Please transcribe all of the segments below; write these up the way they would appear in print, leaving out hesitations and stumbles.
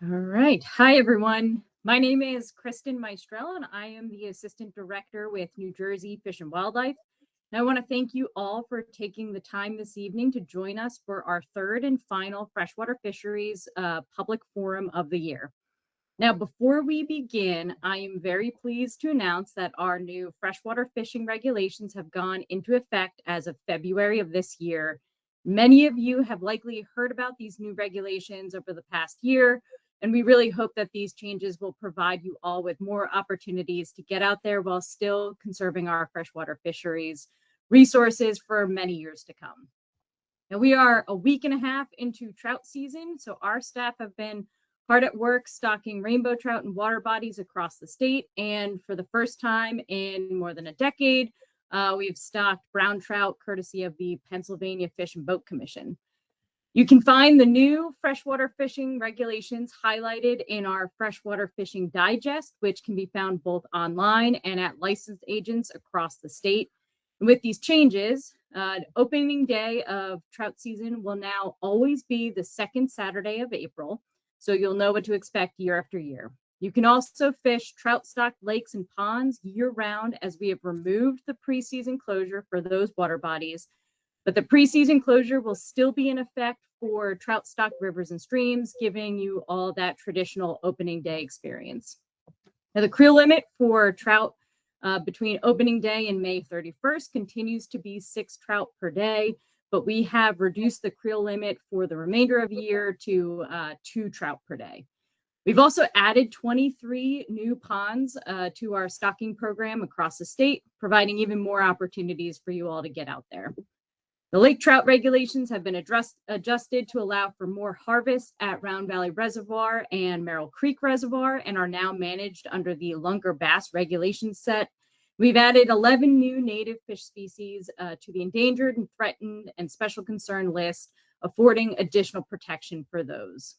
All right. Hi, everyone. My name is Kristen Maestrell, and I am the Assistant Director with New Jersey Fish and Wildlife. And I want to thank you all for taking the time this evening to join us for our third and final freshwater fisheries public forum of the year. Now, before we begin, I am very pleased to announce that our new freshwater fishing regulations have gone into effect as of February of this year. Many of you have likely heard about these new regulations over the past year, and we really hope that these changes will provide you all with more opportunities to get out there while still conserving our freshwater fisheries resources for many years to come. Now, we are a week and a half into trout season, so our staff have been hard at work stocking rainbow trout and water bodies across the state. And for the first time in more than a decade, we've stocked brown trout courtesy of the Pennsylvania Fish and Boat Commission. You can find the new freshwater fishing regulations highlighted in our Freshwater Fishing Digest, which can be found both online and at licensed agents across the state. And with these changes, opening day of trout season will now always be the second Saturday of April, so you'll know what to expect year after year. You can also fish trout-stocked lakes and ponds year-round, as we have removed the preseason closure for those water bodies, but the preseason closure will still be in effect for trout-stocked rivers and streams, giving you all that traditional opening day experience. Now, the creel limit for trout between opening day and May 31st continues to be 6 trout per day, but we have reduced the creel limit for the remainder of the year to 2 trout per day. We've also added 23 new ponds to our stocking program across the state, providing even more opportunities for you all to get out there. The lake trout regulations have been adjusted to allow for more harvest at Round Valley Reservoir and Merrill Creek Reservoir and are now managed under the Lunker Bass regulation set. We've added 11 new native fish species to the endangered and threatened and special concern list, affording additional protection for those.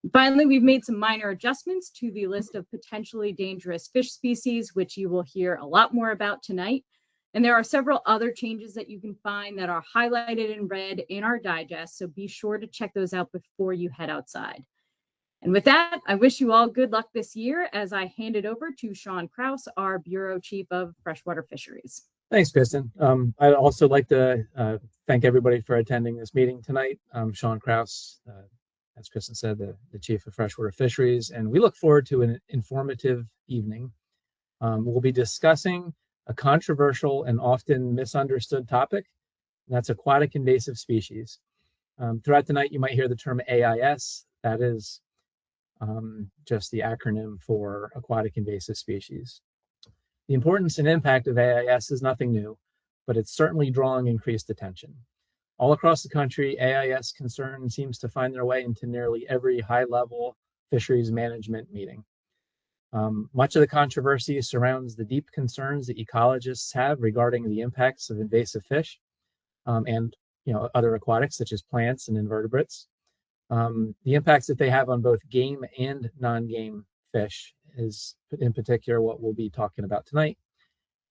And finally, we've made some minor adjustments to the list of potentially dangerous fish species, which you will hear a lot more about tonight. And there are several other changes that you can find that are highlighted in red in our digest, so be sure to check those out before you head outside. And with that, I wish you all good luck this year as I hand it over to Sean Krause, our Bureau Chief of Freshwater Fisheries. Thanks, Kristen. I'd also like to thank everybody for attending this meeting tonight. I'm Sean Krause, as Kristen said, the Chief of Freshwater Fisheries, and we look forward to an informative evening. We'll be discussing a controversial and often misunderstood topic, and that's aquatic invasive species. Throughout the night, you might hear the term AIS. That is just the acronym for aquatic invasive species. The importance and impact of AIS is nothing new, but it's certainly drawing increased attention. All across the country, AIS concern seems to find their way into nearly every high-level fisheries management meeting. Much of the controversy surrounds the deep concerns that ecologists have regarding the impacts of invasive fish and other aquatics such as plants and invertebrates. The impacts that they have on both game and non-game fish is in particular what we'll be talking about tonight.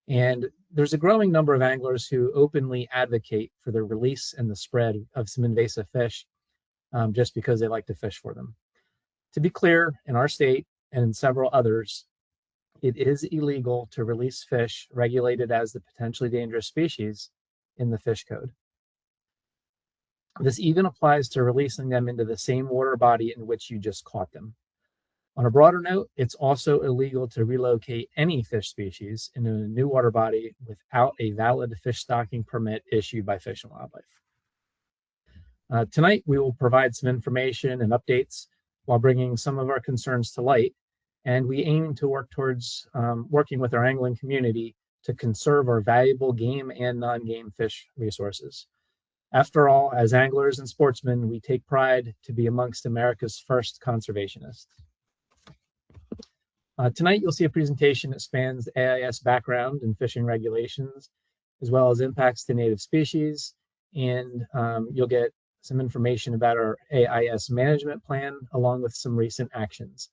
And there's a growing number of anglers who openly advocate for the release and the spread of some invasive fish just because they like to fish for them. To be clear, in our state and in several others, it is illegal to release fish regulated as the potentially dangerous species in the fish code. This even applies to releasing them into the same water body in which you just caught them. On a broader note, it's also illegal to relocate any fish species into a new water body without a valid fish stocking permit issued by Fish and Wildlife. Tonight, we will provide some information and updates while bringing some of our concerns to light, and we aim to work towards working with our angling community to conserve our valuable game and non-game fish resources. After all, as anglers and sportsmen, we take pride to be amongst America's first conservationists. Tonight, you'll see a presentation that spans the AIS background and fishing regulations, as well as impacts to native species, and you'll get some information about our AIS management plan, along with some recent actions.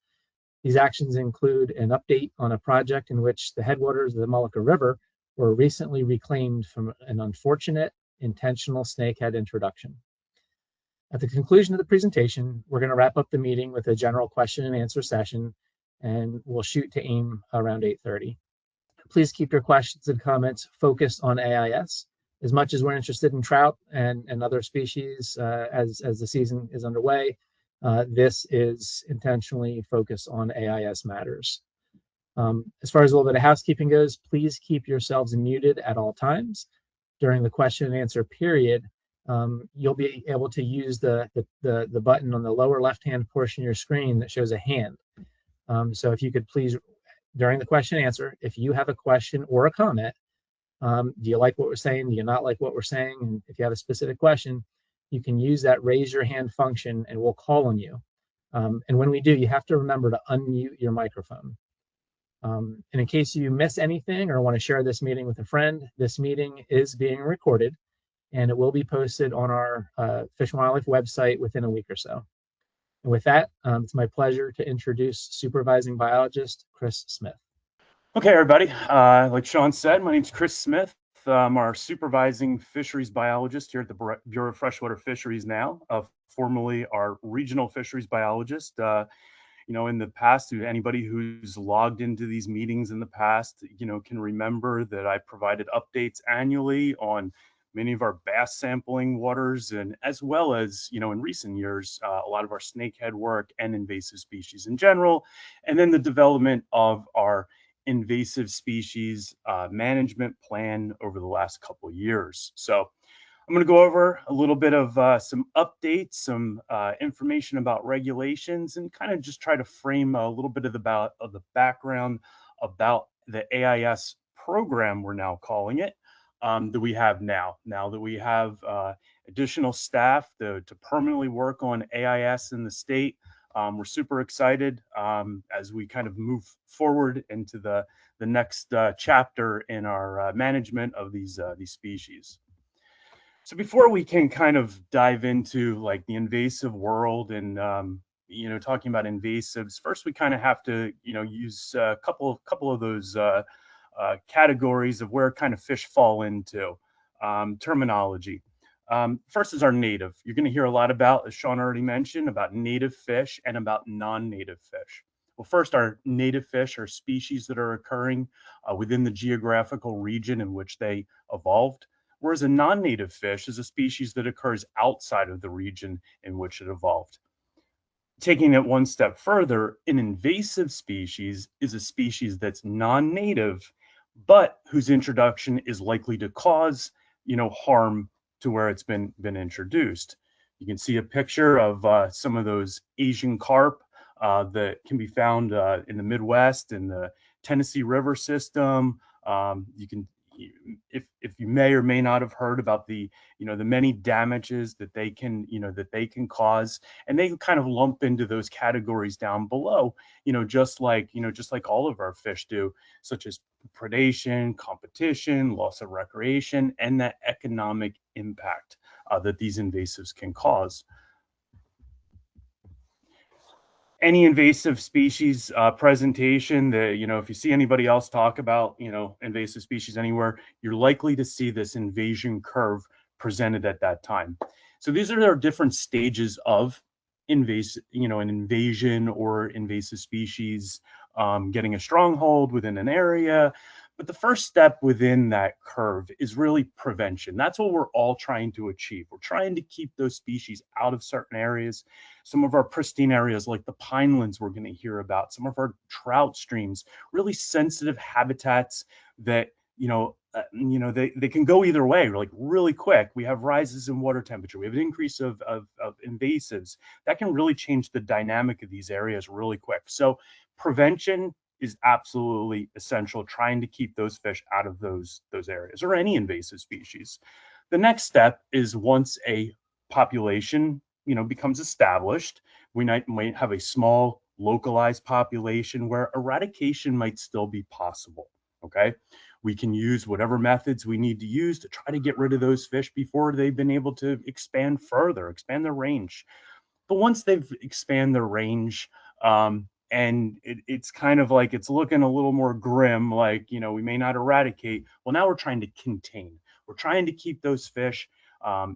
These actions include an update on a project in which the headwaters of the Mullica River were recently reclaimed from an unfortunate intentional snakehead introduction. At the conclusion of the presentation, we're going to wrap up the meeting with a general question and answer session, and we'll shoot to aim around 8:30. Please keep your questions and comments focused on AIS. As much as we're interested in trout and other species as the season is underway, this is intentionally focused on AIS matters. As far as a little bit of housekeeping goes, please keep yourselves muted at all times. During the question and answer period, you'll be able to use the button on the lower left-hand portion of your screen that shows a hand. So if you could please, during the question and answer, if you have a question or a comment, do you like what we're saying? Do you not like what we're saying? And if you have a specific question, you can use that raise your hand function and we'll call on you. And when we do, you have to remember to unmute your microphone. And in case you miss anything or want to share this meeting with a friend, this meeting is being recorded and it will be posted on our Fish and Wildlife website within a week or so. And with that, it's my pleasure to introduce Supervising Biologist Chris Smith. Okay, everybody. Like Sean said, my name's Chris Smith. I'm our supervising fisheries biologist here at the Bureau of Freshwater Fisheries now, formerly our regional fisheries biologist. In the past, anybody who's logged into these meetings in the past, can remember that I provided updates annually on many of our bass sampling waters, and as well as, in recent years, a lot of our snakehead work and invasive species in general, and then the development of our invasive species management plan over the last couple of years. So I'm going to go over a little bit of some updates, some information about regulations, and kind of just try to frame a little bit of the background about the AIS program, we're now calling it, that we have now. Now that we have additional staff to permanently work on AIS in the state, we're super excited as we kind of move forward into the next chapter in our management of these species. So before we can kind of dive into like the invasive world and talking about invasives, first we kind of have to use a couple of those categories of where kind of fish fall into terminology. First is our native. You're going to hear a lot about, as Sean already mentioned, about native fish and about non-native fish. Well, first, our native fish are species that are occurring within the geographical region in which they evolved, whereas a non-native fish is a species that occurs outside of the region in which it evolved. Taking it one step further, an invasive species is a species that's non-native, but whose introduction is likely to cause, harm to where it's been introduced. You can see a picture of some of those Asian carp that can be found in the Midwest in the Tennessee River system. You can, if you may or may not have heard about the many damages that they can cause, and they kind of lump into those categories down below, just like all of our fish do, such as predation, competition, loss of recreation, and that economic impact that these invasives can cause. Any invasive species presentation that, if you see anybody else talk about, invasive species anywhere, you're likely to see this invasion curve presented at that time. So these are their different stages of invasive, an invasion or invasive species getting a stronghold within an area. But the first step within that curve is really prevention. That's what we're all trying to achieve. We're trying to keep those species out of certain areas. Some of our pristine areas like the pinelands we're going to hear about, some of our trout streams, really sensitive habitats that, they can go either way, like really quick. We have rises in water temperature. We have an increase of invasives. That can really change the dynamic of these areas really quick. So prevention is absolutely essential, trying to keep those fish out of those areas or any invasive species. The next step is once a population, becomes established, we might have a small localized population where eradication might still be possible. Okay. We can use whatever methods we need to use to try to get rid of those fish before they've been able to expand further, expand their range. But once they've expanded their range, and it's kind of like it's looking a little more grim, like, we may not eradicate. Well, now we're trying to contain. We're trying to keep those fish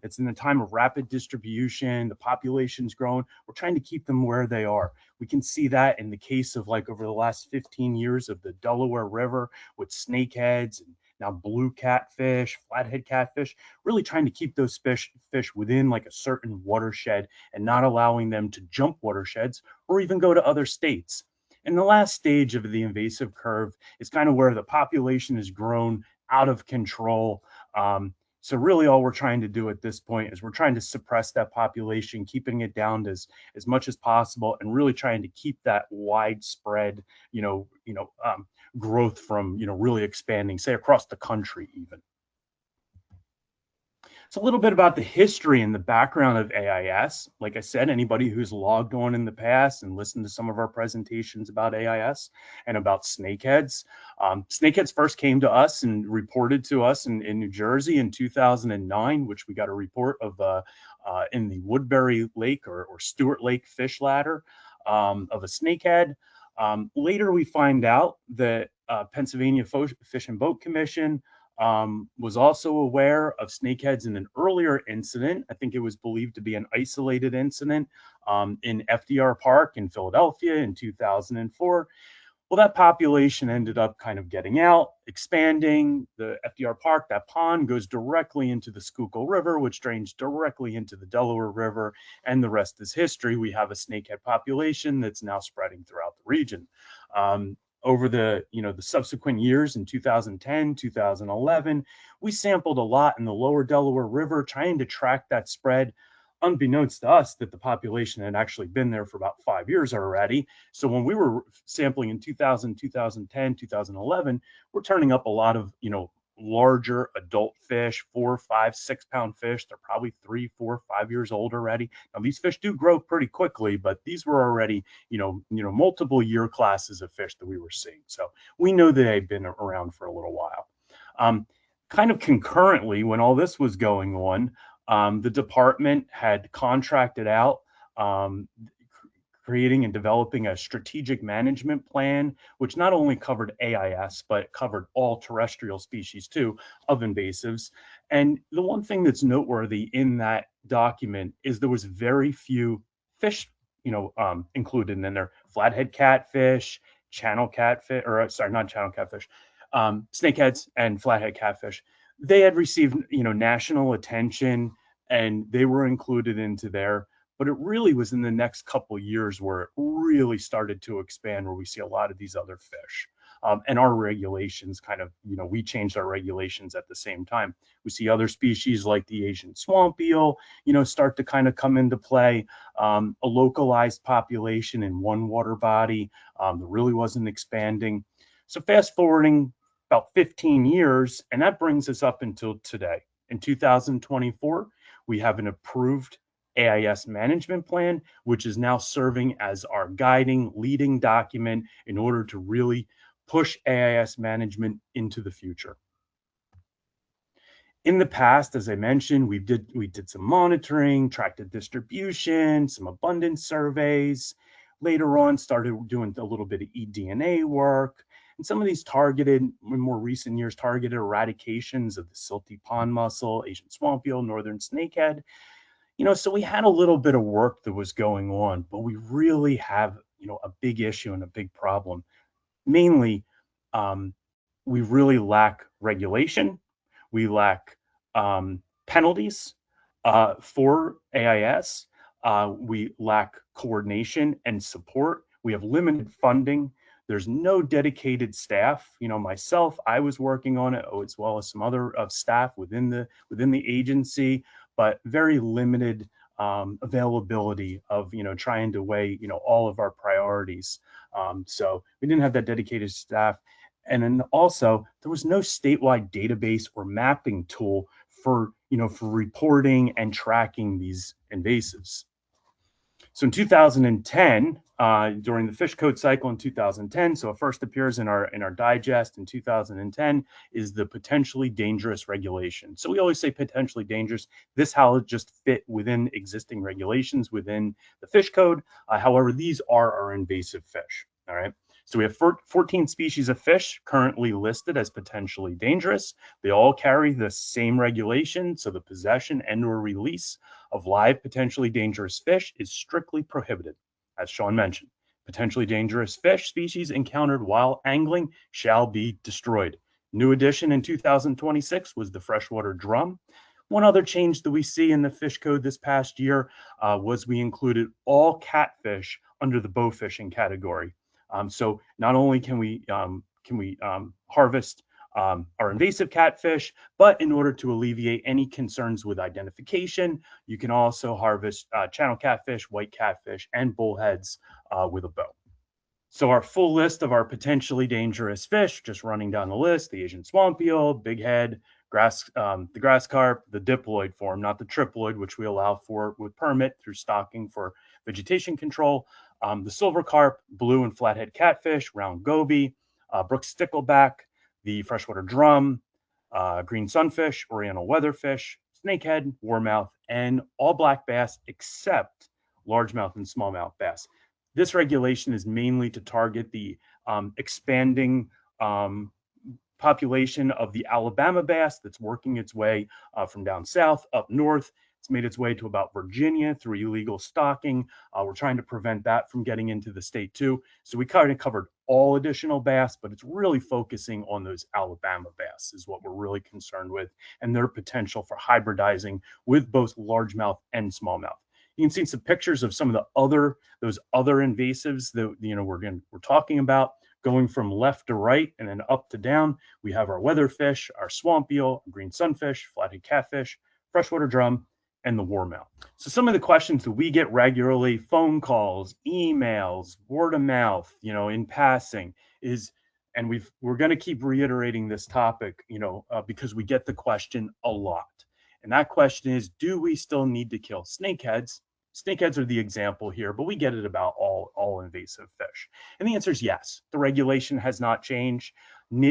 It's in a time of rapid distribution. The population's grown. We're trying to keep them where they are. We can see that in the case of like over the last 15 years of the Delaware River with snakeheads and now blue catfish, flathead catfish, really trying to keep those fish within like a certain watershed and not allowing them to jump watersheds or even go to other states. And the last stage of the invasive curve is kind of where the population has grown out of control. So really all we're trying to do at this point is we're trying to suppress that population, keeping it down to as much as possible, and really trying to keep that widespread, growth from, really expanding, say, across the country even. So a little bit about the history and the background of AIS. Like I said, anybody who's logged on in the past and listened to some of our presentations about AIS and about snakeheads. Snakeheads first came to us and reported to us in New Jersey in 2009, which we got a report of in the Woodbury Lake or Stewart Lake fish ladder of a snakehead. Later, we find out that Pennsylvania Fish and Boat Commission was also aware of snakeheads in an earlier incident. I think it was believed to be an isolated incident in FDR Park in Philadelphia in 2004. Well, that population ended up kind of getting out, expanding. The FDR Park, that pond goes directly into the Schuylkill River, which drains directly into the Delaware River, and the rest is history. We have a snakehead population that's now spreading throughout the region. Over the subsequent years in 2010, 2011, we sampled a lot in the lower Delaware River, trying to track that spread, unbeknownst to us that the population had actually been there for about 5 years already. So when we were sampling in 2000, 2010, 2011, we're turning up a lot of, larger adult fish, 4, 5, 6 pound fish. They're probably 3, 4, 5 years old already. Now these fish do grow pretty quickly, but these were already, multiple year classes of fish that we were seeing. So we know that they've been around for a little while. Kind of concurrently, when all this was going on, the department had contracted out creating and developing a strategic management plan, which not only covered AIS, but covered all terrestrial species too of invasives. And the one thing that's noteworthy in that document is there was very few fish, included in there. Flathead catfish, channel catfish, or sorry, not channel catfish, snakeheads and flathead catfish. They had received, national attention, and they were included into there. But it really was in the next couple of years where it really started to expand, where we see a lot of these other fish. And our regulations kind of, we changed our regulations at the same time. We see other species like the Asian swamp eel, start to kind of come into play. A localized population in one water body that really wasn't expanding. So fast forwarding about 15 years, and that brings us up until today. In 2024, we have an approved AIS management plan, which is now serving as our guiding, leading document in order to really push AIS management into the future. In the past, as I mentioned, we did some monitoring, tracked the distribution, some abundance surveys. Later on, started doing a little bit of eDNA work. And some of these targeted, in more recent years, targeted eradications of the silty pond mussel, Asian swamp eel, northern snakehead. So we had a little bit of work that was going on, but we really have, a big issue and a big problem. Mainly, we really lack regulation. We lack penalties for AIS. We lack coordination and support. We have limited funding. There's no dedicated staff. Myself, I was working on it, as well as some other staff within the agency, but very limited availability of, trying to weigh, all of our priorities. So we didn't have that dedicated staff. And then also there was no statewide database or mapping tool for reporting and tracking these invasives. So in 2010, during the fish code cycle in 2010, so it first appears in our digest in 2010, is the potentially dangerous regulation. So we always say potentially dangerous. This how it just fit within existing regulations within the fish code. However, these are our invasive fish. All right. So we have 14 species of fish currently listed as potentially dangerous. They all carry the same regulation, so the possession and/or release of live potentially dangerous fish is strictly prohibited. As Sean mentioned, potentially dangerous fish species encountered while angling shall be destroyed. New addition in 2026 was the freshwater drum. One other change that we see in the fish code this past year was we included all catfish under the bow fishing category. So not only can we harvest our invasive catfish, but in order to alleviate any concerns with identification, you can also harvest channel catfish, white catfish, and bullheads with a bow. So our full list of our potentially dangerous fish, just running down the list: the Asian swamp eel, bighead, the grass carp, the diploid form, not the triploid, which we allow for with permit through stocking for vegetation control, the silver carp, blue and flathead catfish, round goby, brook stickleback, the freshwater drum, green sunfish, oriental weatherfish, snakehead, warmouth, and all black bass except largemouth and smallmouth bass. This regulation is mainly to target the expanding population of the Alabama bass that's working its way from down south up north. It's made its way to about Virginia through illegal stocking. We're trying to prevent that from getting into the state too. So we kind of covered all additional bass, but it's really focusing on those Alabama bass is what we're really concerned with, and their potential for hybridizing with both largemouth and smallmouth. You can see some pictures of some of those other invasives that we're talking about. Going from left to right and then up to down, we have our weatherfish, our swamp eel, green sunfish, flathead catfish, freshwater drum, and the warmouth. So some of the questions that we get regularly, phone calls, emails, word of mouth, in passing is, and we're going to keep reiterating this topic, because we get the question a lot. And that question is, do we still need to kill snakeheads? Snakeheads are the example here, but we get it about all invasive fish. And the answer is yes. The regulation has not changed.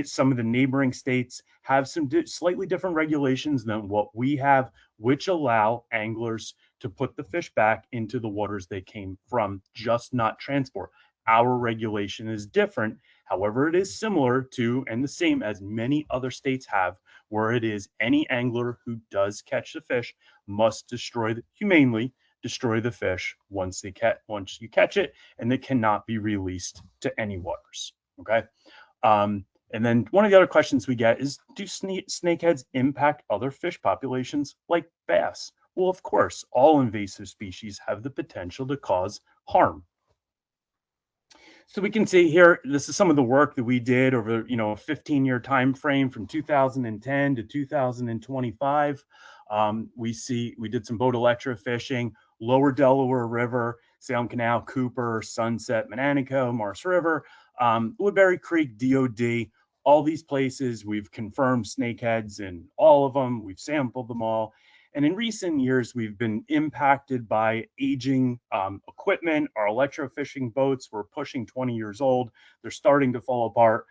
Some of the neighboring states have some slightly different regulations than what we have, which allow anglers to put the fish back into the waters they came from, just not transport. Our regulation is different. However, it is similar to and the same as many other states have, where it is any angler who does catch the fish must humanely destroy the fish once you catch it, and it cannot be released to any waters. Okay. And then one of the other questions we get is, do snakeheads impact other fish populations like bass? Well, of course, all invasive species have the potential to cause harm. So we can see here, this is some of the work that we did over, a 15-year time frame from 2010 to 2025. We did some boat electrofishing, Lower Delaware River, Salem Canal, Cooper, Sunset, Mananico, Morris River, Woodbury Creek, DOD, all these places. We've confirmed snakeheads in all of them. We've sampled them all. And in recent years, we've been impacted by aging equipment. Our electrofishing boats were pushing 20 years old. They're starting to fall apart.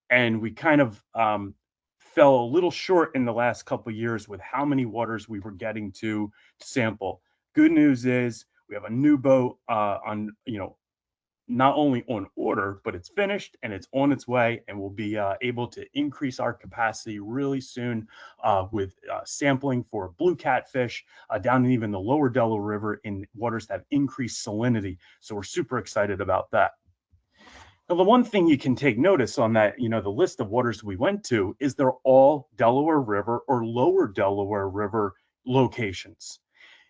And we kind of fell a little short in the last couple of years with how many waters we were getting to sample. Good news is we have a new boat not only on order, but it's finished and it's on its way, and we'll be able to increase our capacity really soon with sampling for blue catfish down in even the lower Delaware River in waters that have increased salinity. So we're super excited about that. Now, the one thing you can take notice on that, the list of waters we went to is they're all Delaware River or lower Delaware River locations.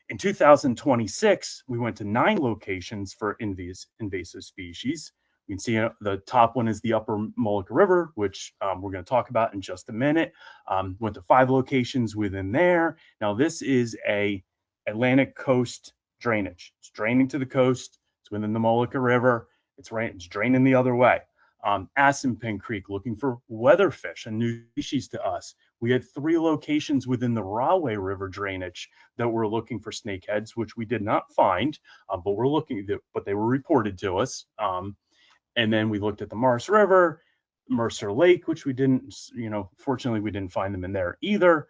In 2026, we went to 9 locations for invasive species. You can see the top one is the upper Mullica River, which we're going to talk about in just a minute. Went to 5 locations within there. Now, this is a Atlantic coast drainage. It's draining to the coast. It's within the Mullica River. It's draining the other way. Assunpink Creek, looking for weatherfish, a new species to us. We had 3 locations within the Rahway River drainage that were looking for snakeheads, which we did not find, but they were reported to us. And then we looked at the Morris River, Mercer Lake, which we didn't, fortunately we didn't find them in there either.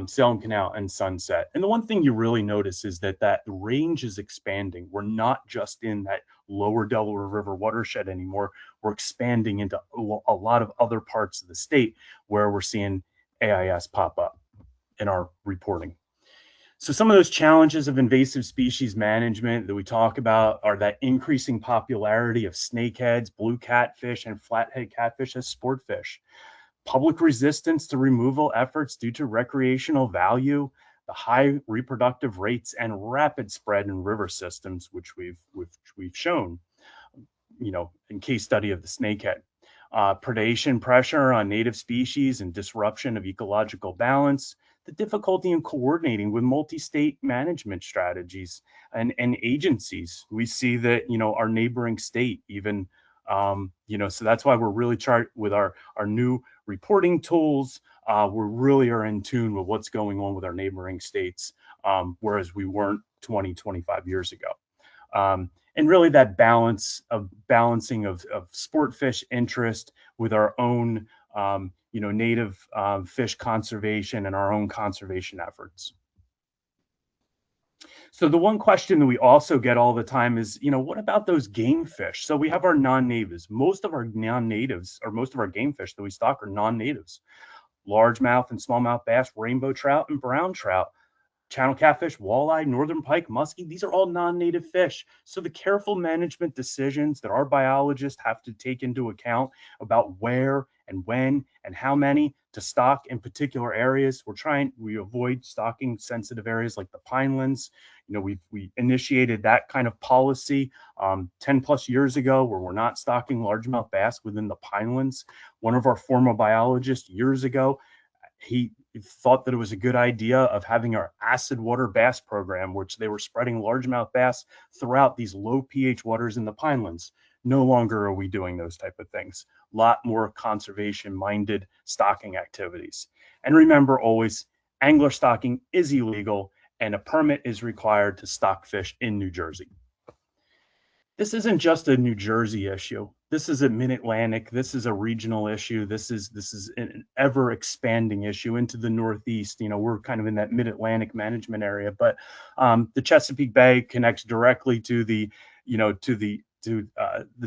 Salem Canal and Sunset. And the one thing you really notice is that the range is expanding. We're not just in that lower Delaware River watershed anymore. We're expanding into a lot of other parts of the state where we're seeing AIS pop up in our reporting. So some of those challenges of invasive species management that we talk about are that increasing popularity of snakeheads, blue catfish, and flathead catfish as sport fish, public resistance to removal efforts due to recreational value, the high reproductive rates, and rapid spread in river systems, which we've shown, in case study of the snakehead. Predation pressure on native species and disruption of ecological balance, the difficulty in coordinating with multi-state management strategies and agencies. We see that, our neighboring state even, so that's why we're really with our new reporting tools. We really are in tune with what's going on with our neighboring states, whereas we weren't 20, 25 years ago. And really that balancing of sport fish interest with our own, native fish conservation and our own conservation efforts. So the one question that we also get all the time is, what about those game fish? So we have our non-natives. Most of our non-natives, or most of our game fish that we stock, are non-natives. Largemouth and smallmouth bass, rainbow trout, and brown trout. Channel catfish, walleye, northern pike, muskie, these are all non-native fish. So the careful management decisions that our biologists have to take into account about where and when and how many to stock in particular areas. We avoid stocking sensitive areas like the pinelands. We initiated that kind of policy 10 plus years ago, where we're not stocking largemouth bass within the pinelands. One of our former biologists years ago, he thought that it was a good idea of having our acid water bass program, which they were spreading largemouth bass throughout these low pH waters in the pinelands. No longer are we doing those type of things. A lot more conservation minded stocking activities. And remember always, angler stocking is illegal and a permit is required to stock fish in New Jersey. This isn't just a New Jersey issue. This is a Mid-Atlantic. This is a regional issue. This is an ever expanding issue into the Northeast. We're kind of in that Mid-Atlantic management area, but the Chesapeake Bay connects directly to the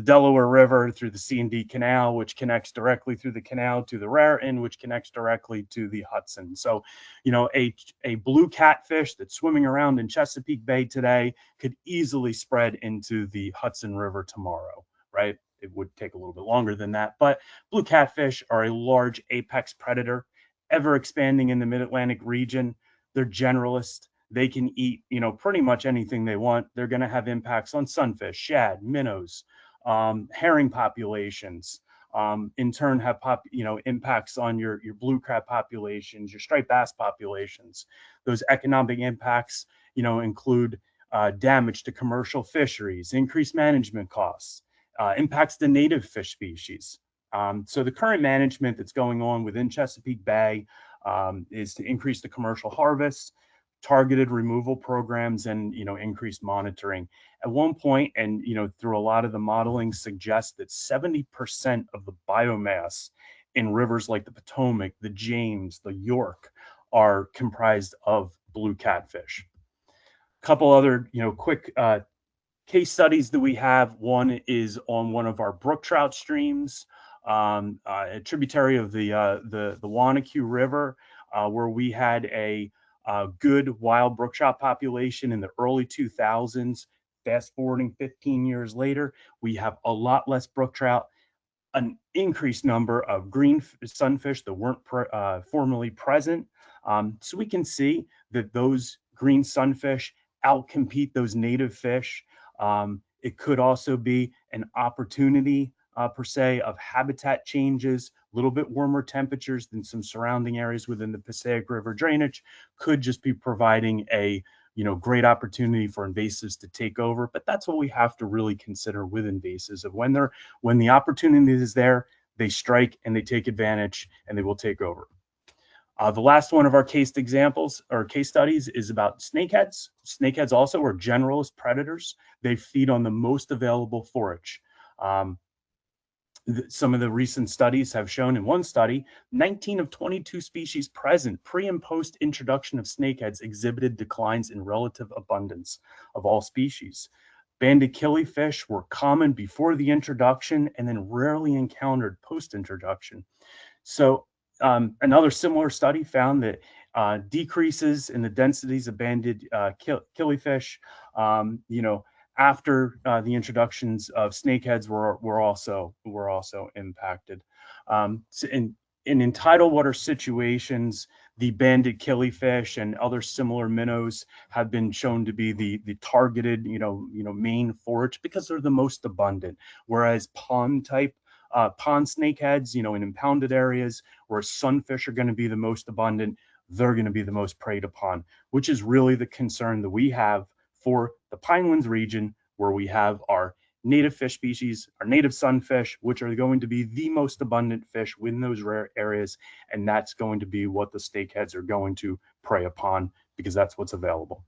Delaware River through the C&D Canal, which connects directly through the canal to the Raritan, which connects directly to the Hudson. So, a blue catfish that's swimming around in Chesapeake Bay today could easily spread into the Hudson River tomorrow, right? It would take a little bit longer than that, but blue catfish are a large apex predator, ever expanding in the Mid-Atlantic region. They're generalist. They can eat, pretty much anything they want. They're going to have impacts on sunfish, shad, minnows, herring populations. In turn, have impacts on your blue crab populations, your striped bass populations. Those economic impacts, include damage to commercial fisheries, increased management costs, impacts to native fish species. So the current management that's going on within Chesapeake Bay is to increase the commercial harvest, targeted removal programs, and increased monitoring. At one point, and through a lot of the modeling, suggests that 70% of the biomass in rivers like the Potomac, the James, the York are comprised of blue catfish. A couple other quick case studies that we have. One is on one of our brook trout streams, a tributary of the Wanacue River, where we had a good wild brook trout population in the early 2000s. Fast forwarding 15 years later, we have a lot less brook trout, an increased number of green sunfish that weren't formerly present. So we can see that those green sunfish outcompete those native fish. It could also be an opportunity per se of habitat changes. A little bit warmer temperatures than some surrounding areas within the Passaic River drainage could just be providing a great opportunity for invasives to take over. But that's what we have to really consider with invasives, of when the opportunity is there, they strike and they take advantage and they will take over. The last one of our case examples or case studies is about snakeheads. Snakeheads also are generalist predators. They feed on the most available forage. some of the recent studies have shown, in one study, 19 of 22 species present pre and post introduction of snakeheads exhibited declines in relative abundance of all species. Banded killifish were common before the introduction and then rarely encountered post-introduction. So another similar study found that decreases in the densities of banded killifish, after the introductions of snakeheads were also impacted. In tidal water situations, the banded killifish and other similar minnows have been shown to be the targeted, main forage because they're the most abundant. Whereas pond snakeheads, in impounded areas where sunfish are going to be the most abundant, they're going to be the most preyed upon, which is really the concern that we have for the Pinelands region, where we have our native fish species, our native sunfish, which are going to be the most abundant fish within those rare areas. And that's going to be what the snakeheads are going to prey upon because that's what's available.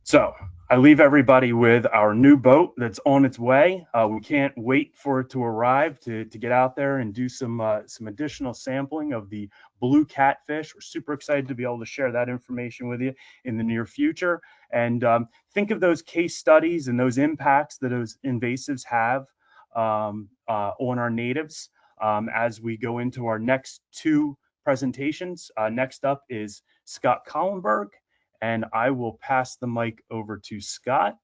So I leave everybody with our new boat that's on its way. We can't wait for it to arrive to get out there and do some additional sampling of the blue catfish. We're super excited to be able to share that information with you in the near future. And think of those case studies and those impacts that those invasives have on our natives as we go into our next two presentations. Next up is Scott Collenberg. And I will pass the mic over to Scott.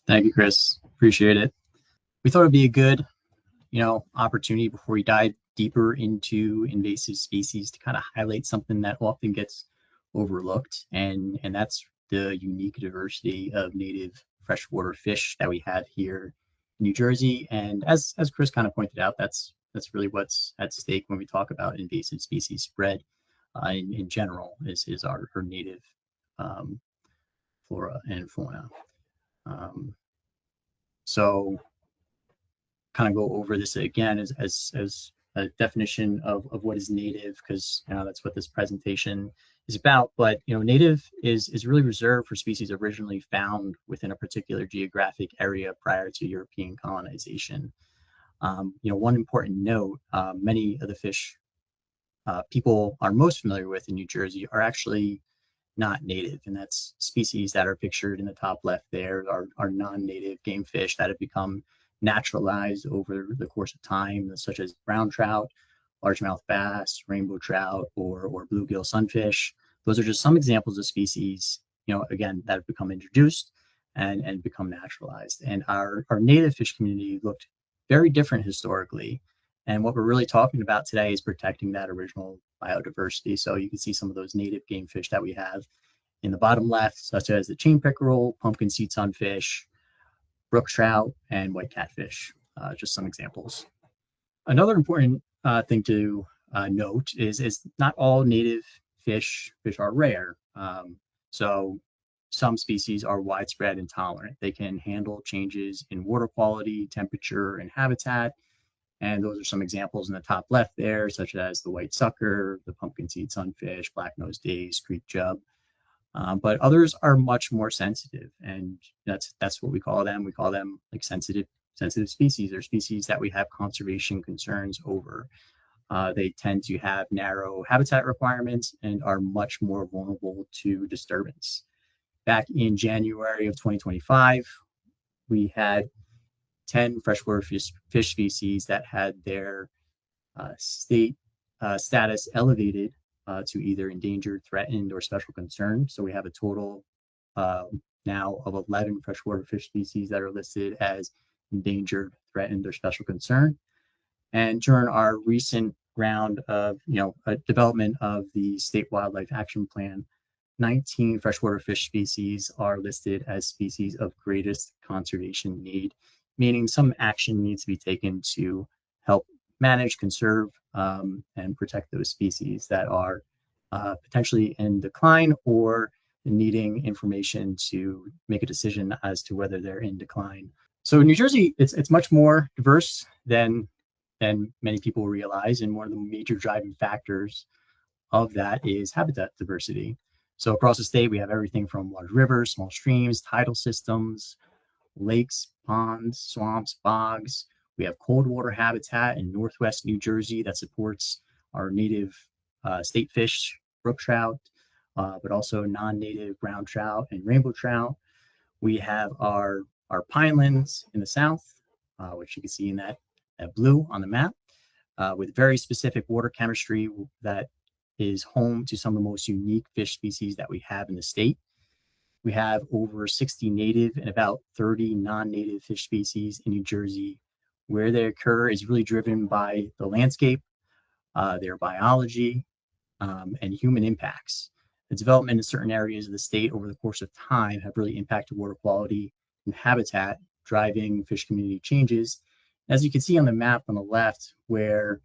Thank you, Chris. Appreciate it. We thought it'd be a good, opportunity before we dive deeper into invasive species to kind of highlight something that often gets overlooked, and that's the unique diversity of native freshwater fish that we have here in New Jersey. And as Chris kind of pointed out, that's really what's at stake when we talk about invasive species spread in general is our native flora and fauna. So kind of go over this again as a definition of what is native, because that's what this presentation is about. But native is really reserved for species originally found within a particular geographic area prior to European colonization. One important note, many of the fish people are most familiar with in New Jersey are actually not native, and that's species that are pictured in the top left there are non-native game fish that have become naturalized over the course of time, such as brown trout, largemouth bass, rainbow trout, or bluegill sunfish. Those are just some examples of species, again, that have become introduced and become naturalized. And our native fish community looked very different historically. And what we're really talking about today is protecting that original biodiversity. So you can see some of those native game fish that we have in the bottom left, such as the chain pickerel, pumpkin seed sunfish, brook trout, and white catfish, just some examples. Another important thing to note is not all native fish are rare. So some species are widespread and tolerant. They can handle changes in water quality, temperature, and habitat. And those are some examples in the top left there, such as the white sucker, the pumpkin seed sunfish, black-nosed dace, creek chub. But others are much more sensitive, and that's what we call them. We call them like sensitive species, or species that we have conservation concerns over. They tend to have narrow habitat requirements and are much more vulnerable to disturbance. Back in January of 2025, we had 10 freshwater fish species that had their state status elevated to either endangered, threatened, or special concern. So we have a total now of 11 freshwater fish species that are listed as endangered, threatened, or special concern. And during our recent round of development of the State Wildlife Action Plan, 19 freshwater fish species are listed as species of greatest conservation need, meaning some action needs to be taken to help manage, conserve, and protect those species that are potentially in decline or needing information to make a decision as to whether they're in decline. So in New Jersey, it's much more diverse than many people realize, and one of the major driving factors of that is habitat diversity. So across the state, we have everything from large rivers, small streams, tidal systems, lakes, ponds, swamps, bogs. We have cold water habitat in northwest New Jersey that supports our native state fish, brook trout, but also non-native brown trout and rainbow trout. We have our pinelands in the south, which you can see in that blue on the map, with very specific water chemistry that is home to some of the most unique fish species that we have in the state. We have over 60 native and about 30 non-native fish species in New Jersey. Where they occur is really driven by the landscape, their biology, and human impacts. The development in certain areas of the state over the course of time have really impacted water quality and habitat, driving fish community changes. As you can see on the map on the left, where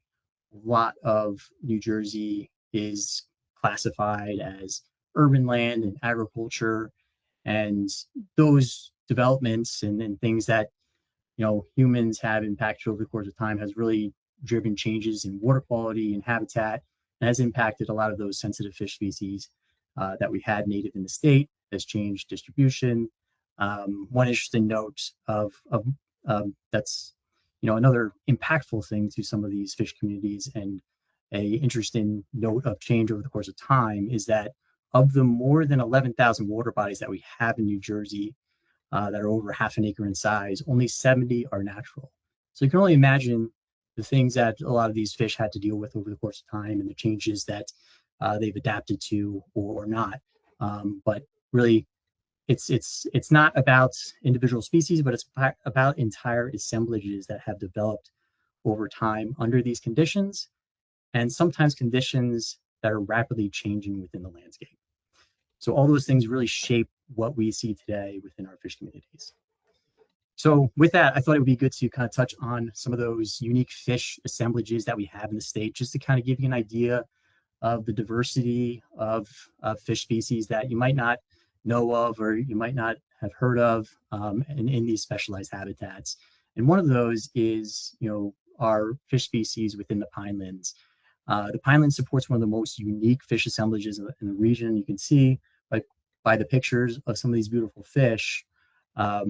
a lot of New Jersey is classified as urban land and agriculture, and those developments and things that humans have impacted over the course of time has really driven changes in water quality and habitat, and has impacted a lot of those sensitive fish species that we had native in the state, has changed distribution. One interesting note of that's another impactful thing to some of these fish communities, and a interesting note of change over the course of time, is that of the more than 11,000 water bodies that we have in New Jersey that are over half an acre in size, only 70 are natural. So you can only imagine the things that a lot of these fish had to deal with over the course of time, and the changes that they've adapted to or not. But really, it's not about individual species, but it's about entire assemblages that have developed over time under these conditions, and sometimes conditions that are rapidly changing within the landscape. So all those things really shape what we see today within our fish communities. So with that, I thought it would be good to kind of touch on some of those unique fish assemblages that we have in the state, just to kind of give you an idea of the diversity of fish species that you might not know of, or you might not have heard of in these specialized habitats. And one of those is, our fish species within the pinelands. The pineland supports one of the most unique fish assemblages in the region. You can see by the pictures of some of these beautiful fish, how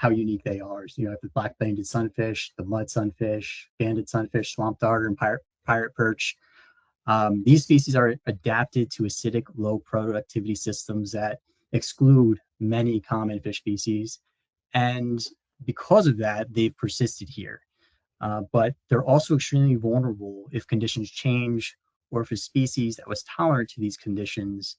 unique they are. So, you have the black-banded sunfish, the mud sunfish, banded sunfish, swamp darter, and pirate perch. These species are adapted to acidic, low productivity systems that exclude many common fish species. And because of that, they've persisted here. But they're also extremely vulnerable if conditions change, or if a species that was tolerant to these conditions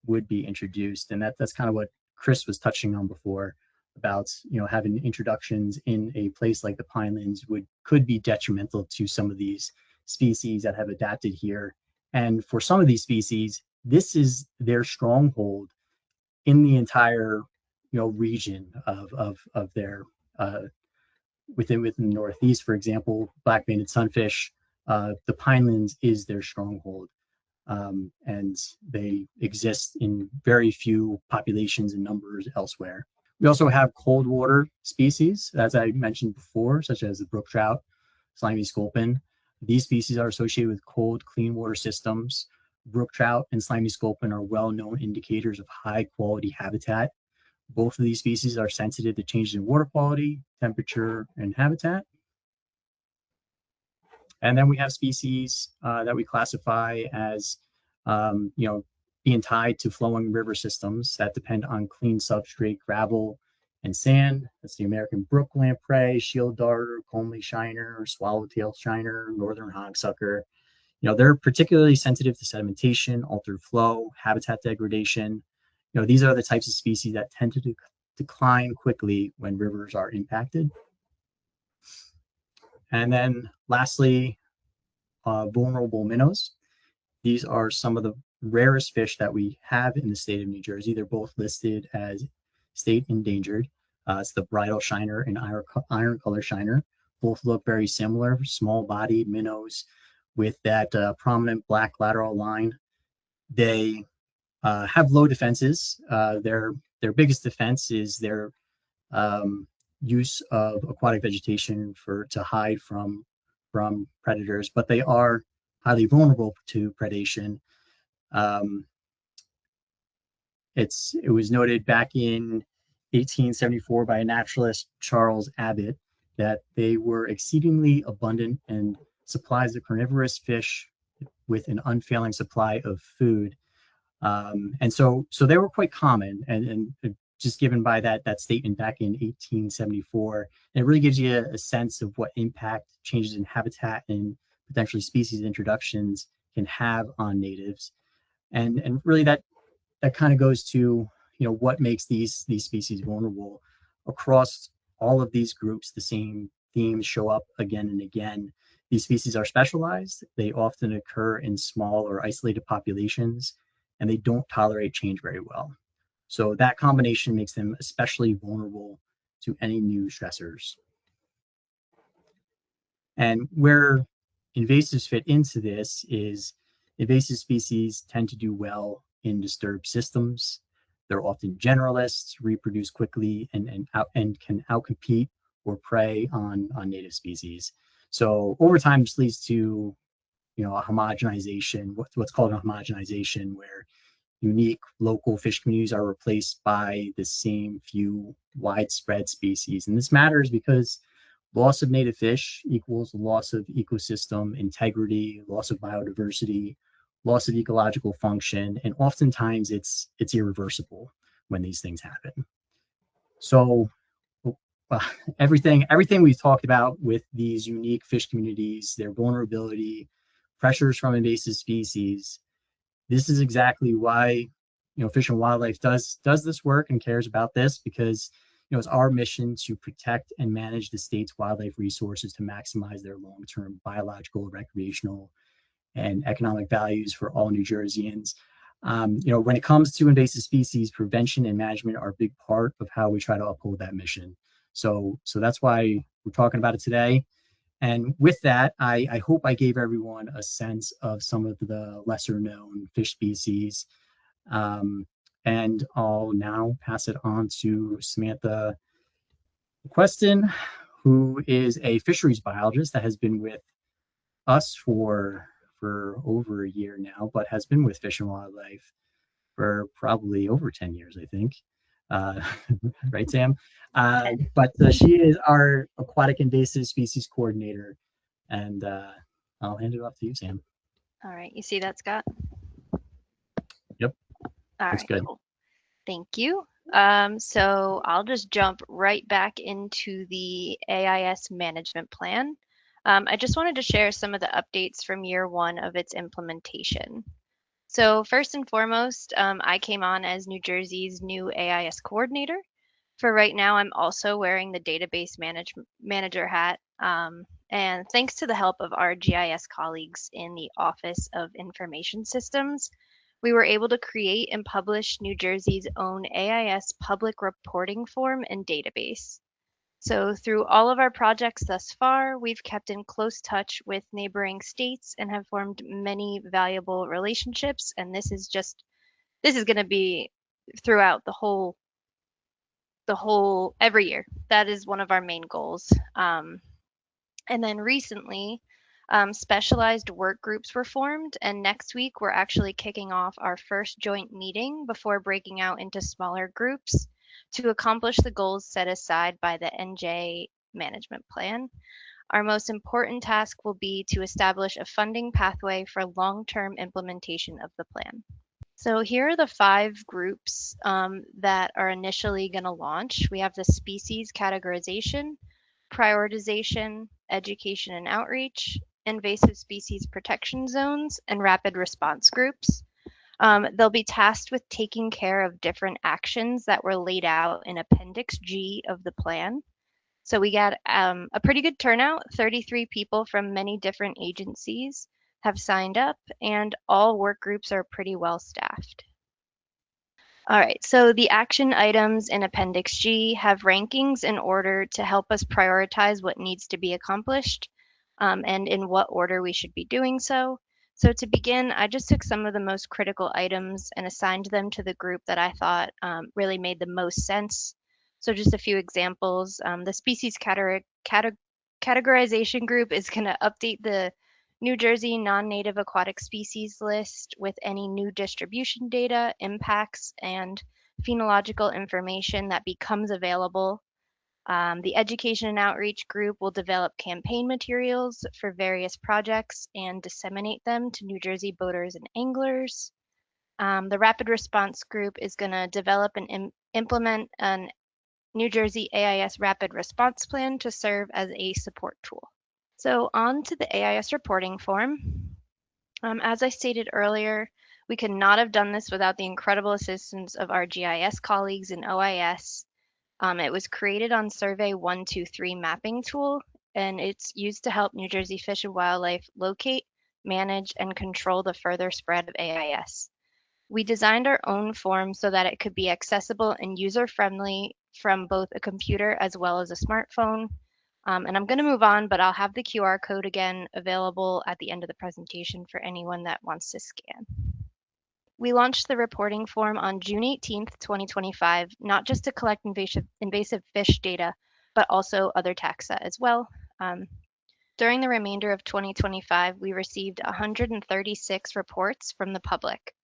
would be introduced. And that's kind of what Chris was touching on before, about having introductions in a place like the pinelands could be detrimental to some of these species that have adapted here. And for some of these species, this is their stronghold in the entire region of their within the Northeast. For example, black-banded sunfish, the pinelands is their stronghold. And they exist in very few populations and numbers elsewhere. We also have cold water species, as I mentioned before, such as the brook trout, slimy sculpin. These species are associated with cold, clean water systems. Brook trout and slimy sculpin are well-known indicators of high-quality habitat. Both of these species are sensitive to changes in water quality, temperature, and habitat. And then we have species that we classify as, being tied to flowing river systems that depend on clean substrate, gravel, and sand. That's the American brook lamprey, shield darter, comely shiner, swallowtail shiner, northern hogsucker. They're particularly sensitive to sedimentation, altered flow, habitat degradation. These are the types of species that tend to decline quickly when rivers are impacted. And then lastly, vulnerable minnows. These are some of the rarest fish that we have in the state of New Jersey. They're both listed as state endangered. It's the bridal shiner and iron color shiner. Both look very similar, small-bodied minnows with that prominent black lateral line. They have low defenses. Their biggest defense is their use of aquatic vegetation to hide from predators, but they are highly vulnerable to predation. It was noted back in 1874 by a naturalist, Charles Abbott, that they were exceedingly abundant and supplies the carnivorous fish with an unfailing supply of food. And so they were quite common, and just given by that statement back in 1874, and it really gives you a sense of what impact changes in habitat and potentially species introductions can have on natives. And really that kind of goes to, what makes these species vulnerable. Across all of these groups, the same themes show up again and again. These species are specialized. They often occur in small or isolated populations, and they don't tolerate change very well. So that combination makes them especially vulnerable to any new stressors. And where invasives fit into this is invasive species tend to do well in disturbed systems. They're often generalists, reproduce quickly, and can outcompete or prey on native species. So over time, this leads to a homogenization, what's called a homogenization, where unique local fish communities are replaced by the same few widespread species. And this matters because loss of native fish equals loss of ecosystem integrity, loss of biodiversity, loss of ecological function, and oftentimes it's irreversible when these things happen. So everything we've talked about with these unique fish communities, their vulnerability, pressures from invasive species, this is exactly why Fish and Wildlife does this work and cares about this, because it's our mission to protect and manage the state's wildlife resources to maximize their long-term biological, recreational, and economic values for all New Jerseyans. When it comes to invasive species, prevention and management are a big part of how we try to uphold that mission. So that's why we're talking about it today. And with that, I hope I gave everyone a sense of some of the lesser known fish species. And I'll now pass it on to Samantha Queston, who is a fisheries biologist that has been with us for over a year now, but has been with Fish and Wildlife for probably over 10 years, I think. Right, Sam? But she is our Aquatic Invasive Species Coordinator. And I'll hand it off to you, Sam. All right, you see that, Scott? Yep, all that's right, good. Cool. Thank you. So I'll just jump right back into the AIS management plan. I just wanted to share some of the updates from year one of its implementation. So first and foremost, I came on as New Jersey's new AIS coordinator. For right now, I'm also wearing the database manager hat. And thanks to the help of our GIS colleagues in the Office of Information Systems, we were able to create and publish New Jersey's own AIS public reporting form and database. So through all of our projects thus far, we've kept in close touch with neighboring states and have formed many valuable relationships. And this is going to be throughout the whole every year. That is one of our main goals. And then recently, specialized work groups were formed, and next week we're actually kicking off our first joint meeting before breaking out into smaller groups to accomplish the goals set aside by the NJ management plan. Our most important task will be to establish a funding pathway for long-term implementation of the plan. So here are the 5 groups that are initially going to launch. We have the species categorization, prioritization, education and outreach, invasive species protection zones, and rapid response groups. They'll be tasked with taking care of different actions that were laid out in Appendix G of the plan. So we got a pretty good turnout. 33 people from many different agencies have signed up, and all work groups are pretty well staffed. All right, so the action items in Appendix G have rankings in order to help us prioritize what needs to be accomplished and in what order we should be doing so. So to begin, I just took some of the most critical items and assigned them to the group that I thought really made the most sense. So just a few examples. The species categorization group is going to update the New Jersey non-native aquatic species list with any new distribution data, impacts, and phenological information that becomes available. The education and outreach group will develop campaign materials for various projects and disseminate them to New Jersey boaters and anglers. The rapid response group is going to develop and implement an New Jersey AIS rapid response plan to serve as a support tool. So on to the AIS reporting form. As I stated earlier, we could not have done this without the incredible assistance of our GIS colleagues in OIS. It was created on Survey 123 mapping tool, and it's used to help New Jersey Fish and Wildlife locate, manage, and control the further spread of AIS. We designed our own form so that it could be accessible and user-friendly from both a computer as well as a smartphone. And I'm going to move on, but I'll have the QR code again available at the end of the presentation for anyone that wants to scan. We launched the reporting form on June 18th, 2025, not just to collect invasive fish data, but also other taxa as well. During the remainder of 2025, we received 136 reports from the public.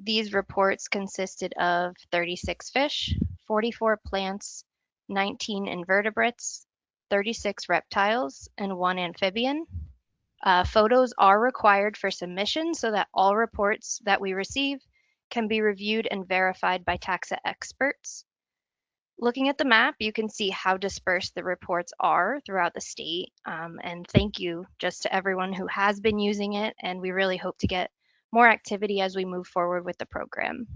These reports consisted of 36 fish, 44 plants, 19 invertebrates, 36 reptiles, and 1 amphibian. Photos are required for submission so that all reports that we receive can be reviewed and verified by taxa experts. Looking at the map, you can see how dispersed the reports are throughout the state. And thank you just to everyone who has been using it, and we really hope to get more activity as we move forward with the program.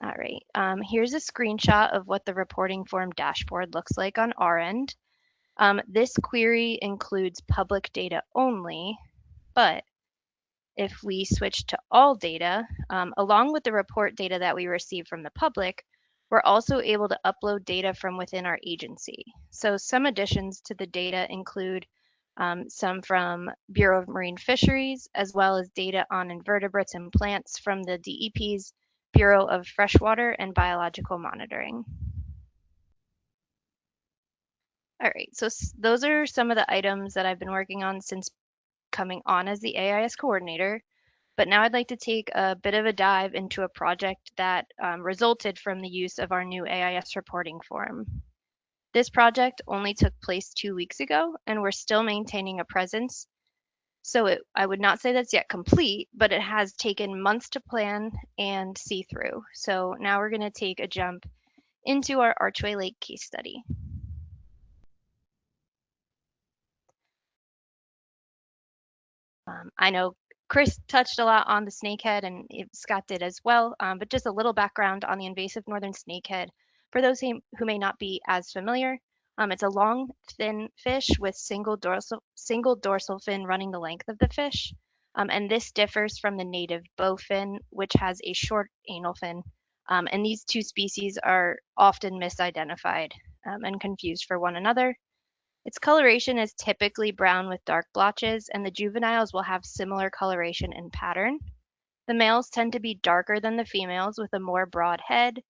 All right, here's a screenshot of what the reporting form dashboard looks like on our end. This query includes public data only, but if we switch to all data, along with the report data that we receive from the public, we're also able to upload data from within our agency. So some additions to the data include some from Bureau of Marine Fisheries, as well as data on invertebrates and plants from the DEP's Bureau of Freshwater and Biological Monitoring. All right, so those are some of the items that I've been working on since coming on as the AIS coordinator. But now I'd like to take a bit of a dive into a project that resulted from the use of our new AIS reporting form. This project only took place 2 weeks ago, and we're still maintaining a presence. So I would not say that's yet complete, but it has taken months to plan and see through. So now we're going to take a jump into our Archway Lake case study. I know Chris touched a lot on the snakehead, and Scott did as well, but just a little background on the invasive northern snakehead for those who may not be as familiar. It's a long, thin fish with single dorsal fin running the length of the fish, and this differs from the native bowfin, which has a short anal fin, and these two species are often misidentified and confused for one another. Its coloration is typically brown with dark blotches, and the juveniles will have similar coloration and pattern. The males tend to be darker than the females with a more broad head,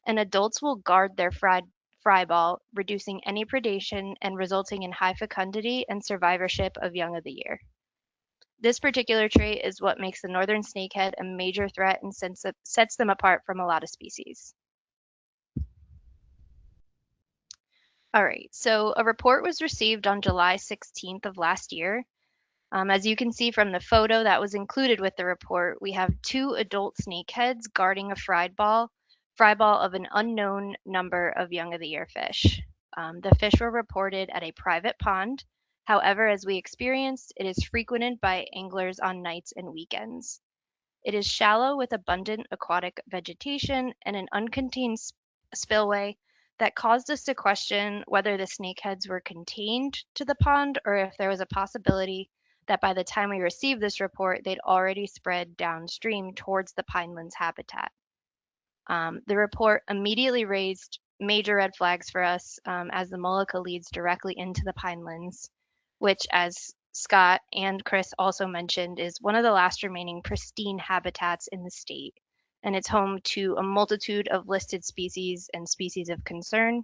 and adults will guard their fry ball, reducing any predation and resulting in high fecundity and survivorship of young of the year. This particular trait is what makes the northern snakehead a major threat and sets them apart from a lot of species. All right, so a report was received on July 16th of last year. As you can see from the photo that was included with the report, we have 2 adult snakeheads guarding a fry ball of an unknown number of young of the year fish. The fish were reported at a private pond. However, as we experienced, it is frequented by anglers on nights and weekends. It is shallow with abundant aquatic vegetation and an uncontained spillway that caused us to question whether the snakeheads were contained to the pond or if there was a possibility that by the time we received this report, they'd already spread downstream towards the pinelands habitat. The report immediately raised major red flags for us as the Mullica leads directly into the pinelands, which, as Scott and Chris also mentioned, is one of the last remaining pristine habitats in the state, and it's home to a multitude of listed species and species of concern.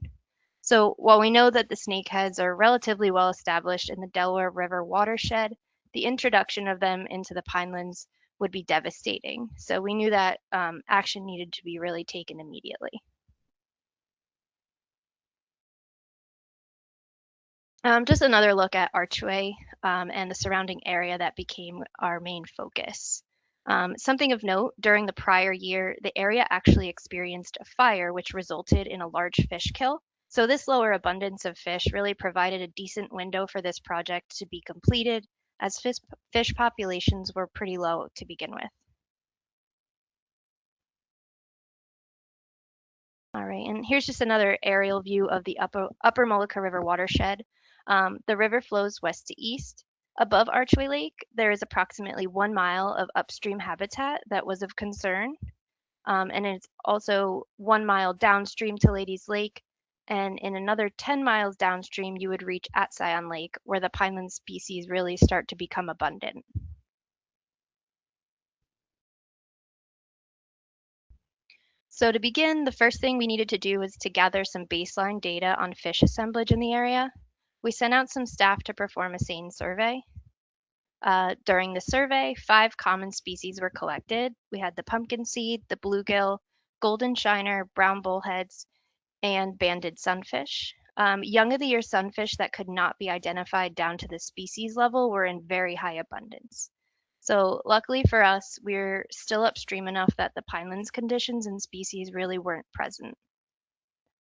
So while we know that the snakeheads are relatively well established in the Delaware River watershed, the introduction of them into the pinelands would be devastating. So we knew that action needed to be really taken immediately. Just another look at Archway and the surrounding area that became our main focus. Something of note, during the prior year, the area actually experienced a fire which resulted in a large fish kill. So this lower abundance of fish really provided a decent window for this project to be completed, as fish populations were pretty low to begin with. All right, and here's just another aerial view of the upper Molokai River watershed. The river flows west to east. Above Archway Lake, there is approximately 1 mile of upstream habitat that was of concern. And it's also 1 mile downstream to Ladies Lake. And in another 10 miles downstream, you would reach at Scion Lake, where the pineland species really start to become abundant. So to begin, the first thing we needed to do was to gather some baseline data on fish assemblage in the area. We sent out some staff to perform a seine survey. During the survey, 5 common species were collected. We had the pumpkin seed, the bluegill, golden shiner, brown bullheads, and banded sunfish. Young of the year sunfish that could not be identified down to the species level were in very high abundance. So luckily for us, we're still upstream enough that the pinelands conditions and species really weren't present.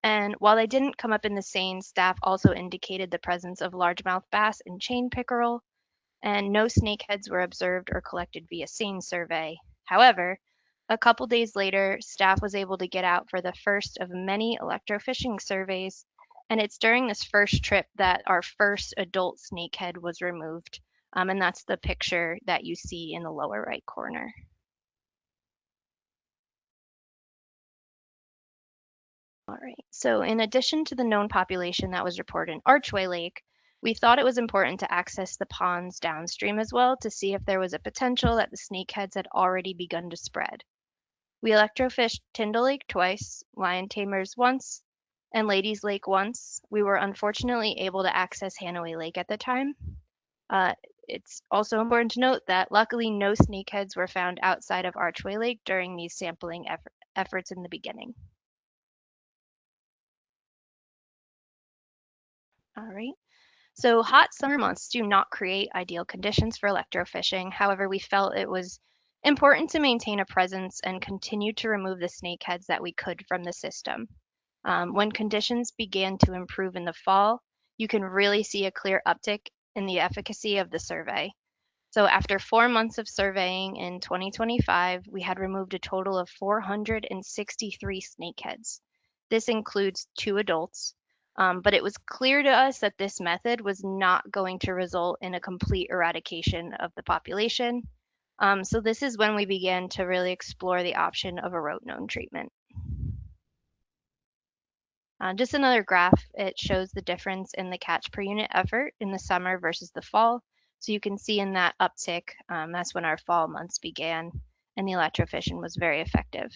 And while they didn't come up in the seine, staff also indicated the presence of largemouth bass and chain pickerel, and no snakeheads were observed or collected via seine survey. However, a couple days later, staff was able to get out for the first of many electrofishing surveys, and it's during this first trip that our first adult snakehead was removed, and that's the picture that you see in the lower right corner. All right, so in addition to the known population that was reported in Archway Lake, we thought it was important to access the ponds downstream as well to see if there was a potential that the snakeheads had already begun to spread. We electrofished Tyndall Lake twice, Lion Tamers once, and Ladies Lake once. We were unfortunately able to access Hanaway Lake at the time. It's also important to note that luckily no snakeheads were found outside of Archway Lake during these sampling efforts in the beginning. All right. So hot summer months do not create ideal conditions for electrofishing. However, we felt it was important to maintain a presence and continue to remove the snakeheads that we could from the system. When conditions began to improve in the fall, you can really see a clear uptick in the efficacy of the survey. So after 4 months of surveying in 2025, we had removed a total of 463 snakeheads. This includes 2 adults. But it was clear to us that this method was not going to result in a complete eradication of the population. So this is when we began to really explore the option of a rotenone treatment. Just another graph, it shows the difference in the catch per unit effort in the summer versus the fall. So you can see in that uptick, that's when our fall months began, and the electrofishing was very effective.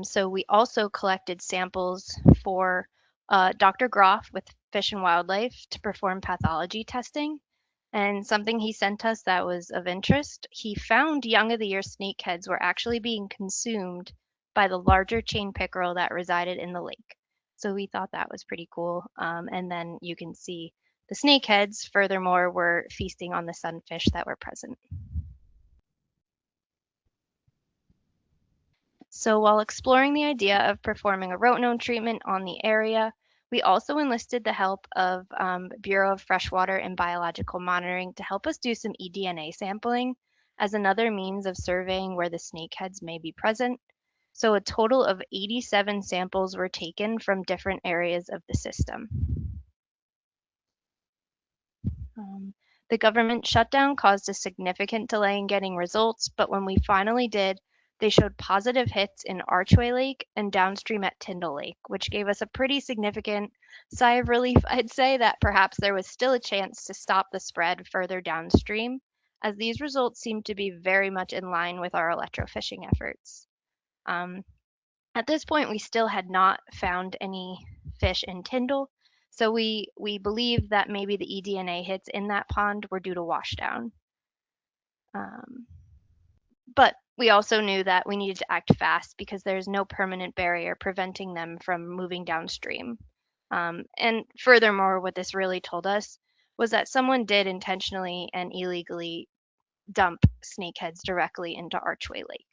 So we also collected samples for Dr. Groff with Fish and Wildlife to perform pathology testing. And something he sent us that was of interest, he found young of the year snakeheads were actually being consumed by the larger chain pickerel that resided in the lake. So we thought that was pretty cool. And then you can see the snakeheads, furthermore, were feasting on the sunfish that were present. So while exploring the idea of performing a rotenone treatment on the area, we also enlisted the help of Bureau of Freshwater and Biological Monitoring to help us do some eDNA sampling as another means of surveying where the snakeheads may be present. So a total of 87 samples were taken from different areas of the system. The government shutdown caused a significant delay in getting results, but when we finally did, they showed positive hits in Archway Lake and downstream at Tyndall Lake, which gave us a pretty significant sigh of relief, I'd say, that perhaps there was still a chance to stop the spread further downstream, as these results seemed to be very much in line with our electrofishing efforts. At this point, we still had not found any fish in Tyndall, so we believe that maybe the eDNA hits in that pond were due to washdown. But We also knew that we needed to act fast because there's no permanent barrier preventing them from moving downstream. And furthermore, what this really told us was that someone did intentionally and illegally dump snakeheads directly into Archway Lake.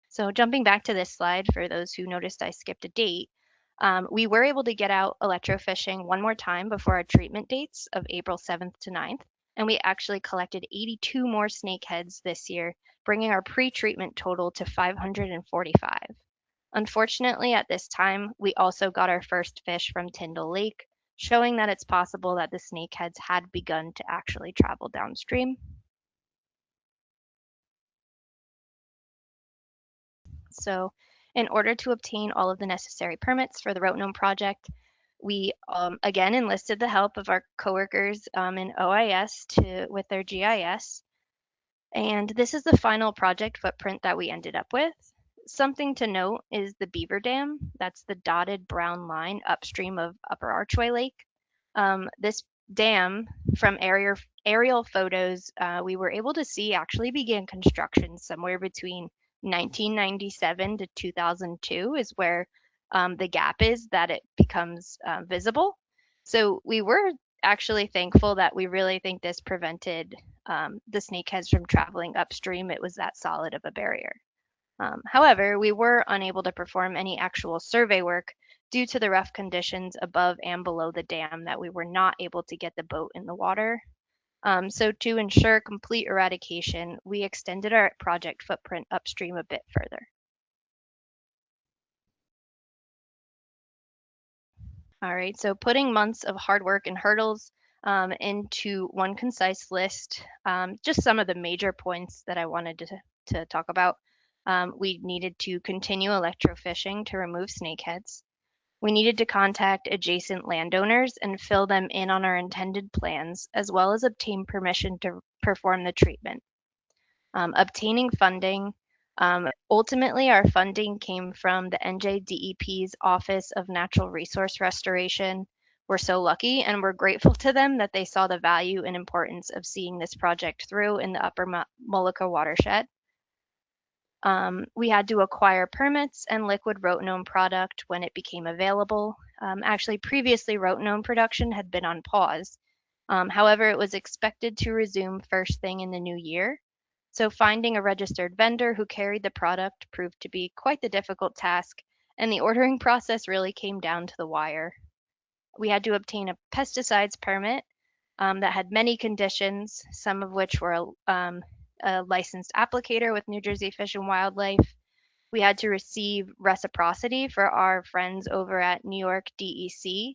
So jumping back to this slide, for those who noticed I skipped a date, we were able to get out electrofishing one more time before our treatment dates of April 7th to 9th, and we actually collected 82 more snakeheads this year, bringing our pre-treatment total to 545. Unfortunately, at this time, we also got our first fish from Tyndall Lake, showing that it's possible that the snakeheads had begun to actually travel downstream. So in order to obtain all of the necessary permits for the Rotenome project, we again enlisted the help of our coworkers in OIS with their GIS. And this is the final project footprint that we ended up with. Something to note is the Beaver Dam. That's the dotted brown line upstream of Upper Archway Lake. This dam, from aerial photos, we were able to see actually began construction somewhere between 1997 to 2002 is where the gap is that it becomes visible. So we were actually thankful that we really think this prevented the snakeheads from traveling upstream. It was that solid of a barrier. However, we were unable to perform any actual survey work due to the rough conditions above and below the dam that we were not able to get the boat in the water. So to ensure complete eradication, we extended our project footprint upstream a bit further. All right, so putting months of hard work and hurdles into one concise list, just some of the major points that I wanted to talk about. We needed to continue electrofishing to remove snakeheads. We needed to contact adjacent landowners and fill them in on our intended plans, as well as obtain permission to perform the treatment. Obtaining funding. Ultimately, our funding came from the NJDEP's Office of Natural Resource Restoration. We're so lucky and we're grateful to them that they saw the value and importance of seeing this project through in the Upper Molucca watershed. We had to acquire permits and liquid rotenome product when it became available. Actually, previously rotenome production had been on pause. However, it was expected to resume first thing in the new year. So finding a registered vendor who carried the product proved to be quite the difficult task, and the ordering process really came down to the wire. We had to obtain a pesticides permit that had many conditions, some of which were a licensed applicator with New Jersey Fish and Wildlife. We had to receive reciprocity for our friends over at New York DEC,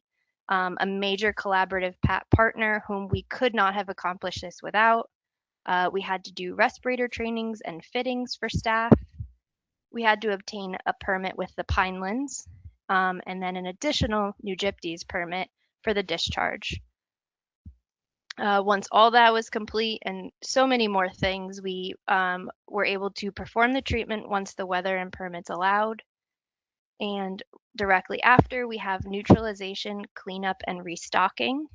a major collaborative partner whom we could not have accomplished this without. We had to do respirator trainings and fittings for staff. We had to obtain a permit with the Pinelands, and then an additional New Gypsies permit for the discharge. Once all that was complete and so many more things, we were able to perform the treatment once the weather and permits allowed. And directly after, we have neutralization, cleanup, and restocking.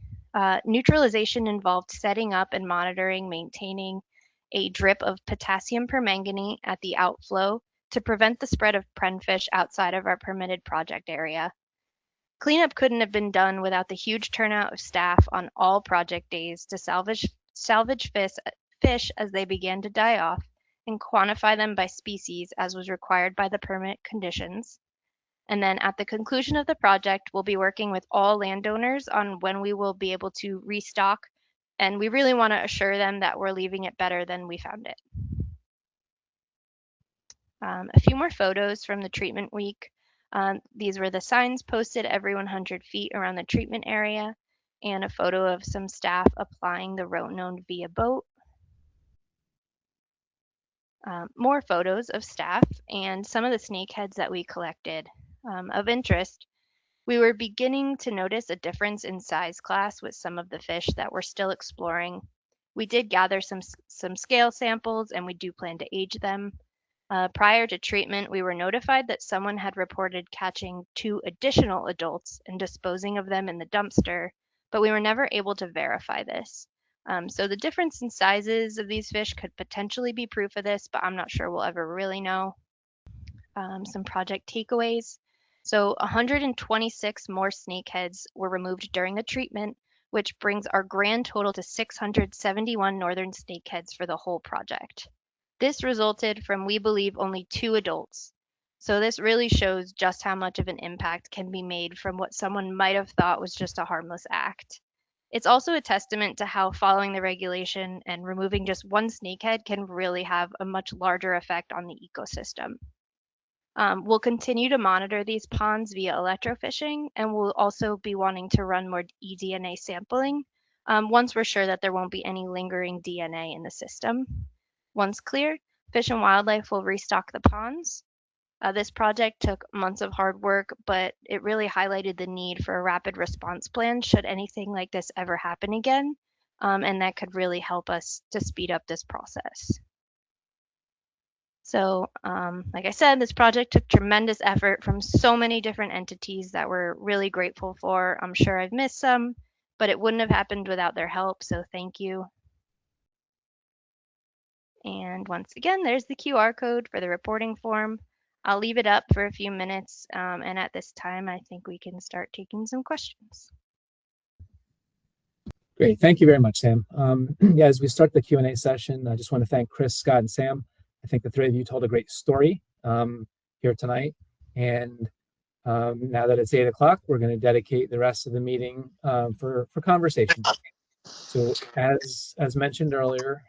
Neutralization involved setting up and maintaining a drip of potassium permanganate at the outflow to prevent the spread of prenfish outside of our permitted project area. Cleanup couldn't have been done without the huge turnout of staff on all project days to salvage fish as they began to die off and quantify them by species as was required by the permit conditions. And then at the conclusion of the project, we'll be working with all landowners on when we will be able to restock, and we really want to assure them that we're leaving it better than we found it. A few more photos from the treatment week. These were the signs posted every 100 feet around the treatment area, and a photo of some staff applying the rotenone via boat. More photos of staff and some of the snakeheads that we collected. Of interest, we were beginning to notice a difference in size class with some of the fish that we're still exploring. We did gather some scale samples and we do plan to age them. Prior to treatment, we were notified that someone had reported catching 2 additional adults and disposing of them in the dumpster, but we were never able to verify this. So the difference in sizes of these fish could potentially be proof of this, but I'm not sure we'll ever really know. Some project takeaways. So 126 more snakeheads were removed during the treatment, which brings our grand total to 671 northern snakeheads for the whole project. This resulted from, we believe, only 2 adults. So this really shows just how much of an impact can be made from what someone might have thought was just a harmless act. It's also a testament to how following the regulation and removing just one snakehead can really have a much larger effect on the ecosystem. We'll continue to monitor these ponds via electrofishing, and we'll also be wanting to run more eDNA sampling once we're sure that there won't be any lingering DNA in the system. Once cleared, Fish and Wildlife will restock the ponds. This project took months of hard work, but it really highlighted the need for a rapid response plan should anything like this ever happen again, and that could really help us to speed up this process. So, like I said, this project took tremendous effort from so many different entities that we're really grateful for. I'm sure I've missed some, but it wouldn't have happened without their help, so thank you. And once again, there's the QR code for the reporting form. I'll leave it up for a few minutes, and at this time, I think we can start taking some questions. Great, thank you very much, Sam. Yeah, as we start the Q&A session, I just want to thank Chris, Scott, and Sam. I think the 3 of you told a great story here tonight. And now that it's 8 o'clock, we're going to dedicate the rest of the meeting for conversation. So as mentioned earlier,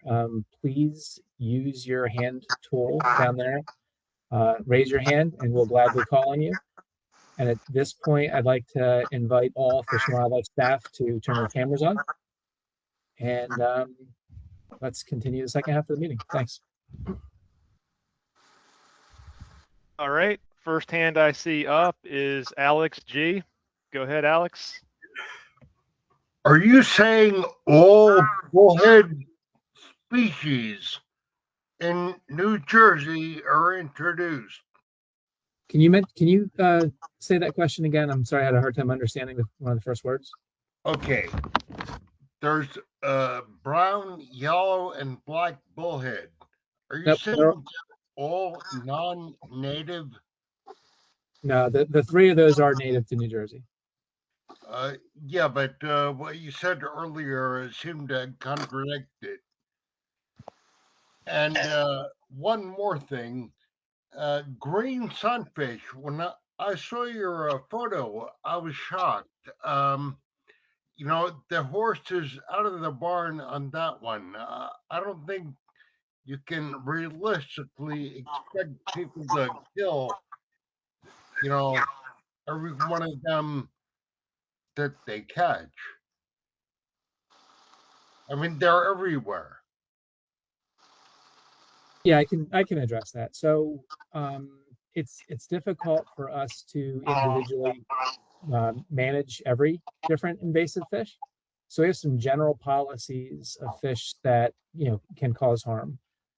please use your hand tool down there. Raise your hand and we'll gladly call on you. And at this point, I'd like to invite all Fish and Wildlife staff to turn their cameras on. And let's continue the second half of the meeting. Thanks. All right, first hand I see up is Alex G. Go ahead, Alex. Are you saying all bullhead species in New Jersey are introduced? Can you say that question again? I'm sorry, I had a hard time understanding one of the first words. Okay. There's brown, yellow, and black bullhead. Are you saying they're all non-native? No, the 3 of those are native to New Jersey. Yeah, but what you said earlier seemed to contradict it. And one more thing, green sunfish. When I saw your photo, I was shocked. You know, the horse is out of the barn on that one. I don't think you can realistically expect people to kill, you know, every one of them that they catch. I mean, they're everywhere. Yeah, I can address that. So it's difficult for us to individually manage every different invasive fish. So we have some general policies of fish that can cause harm.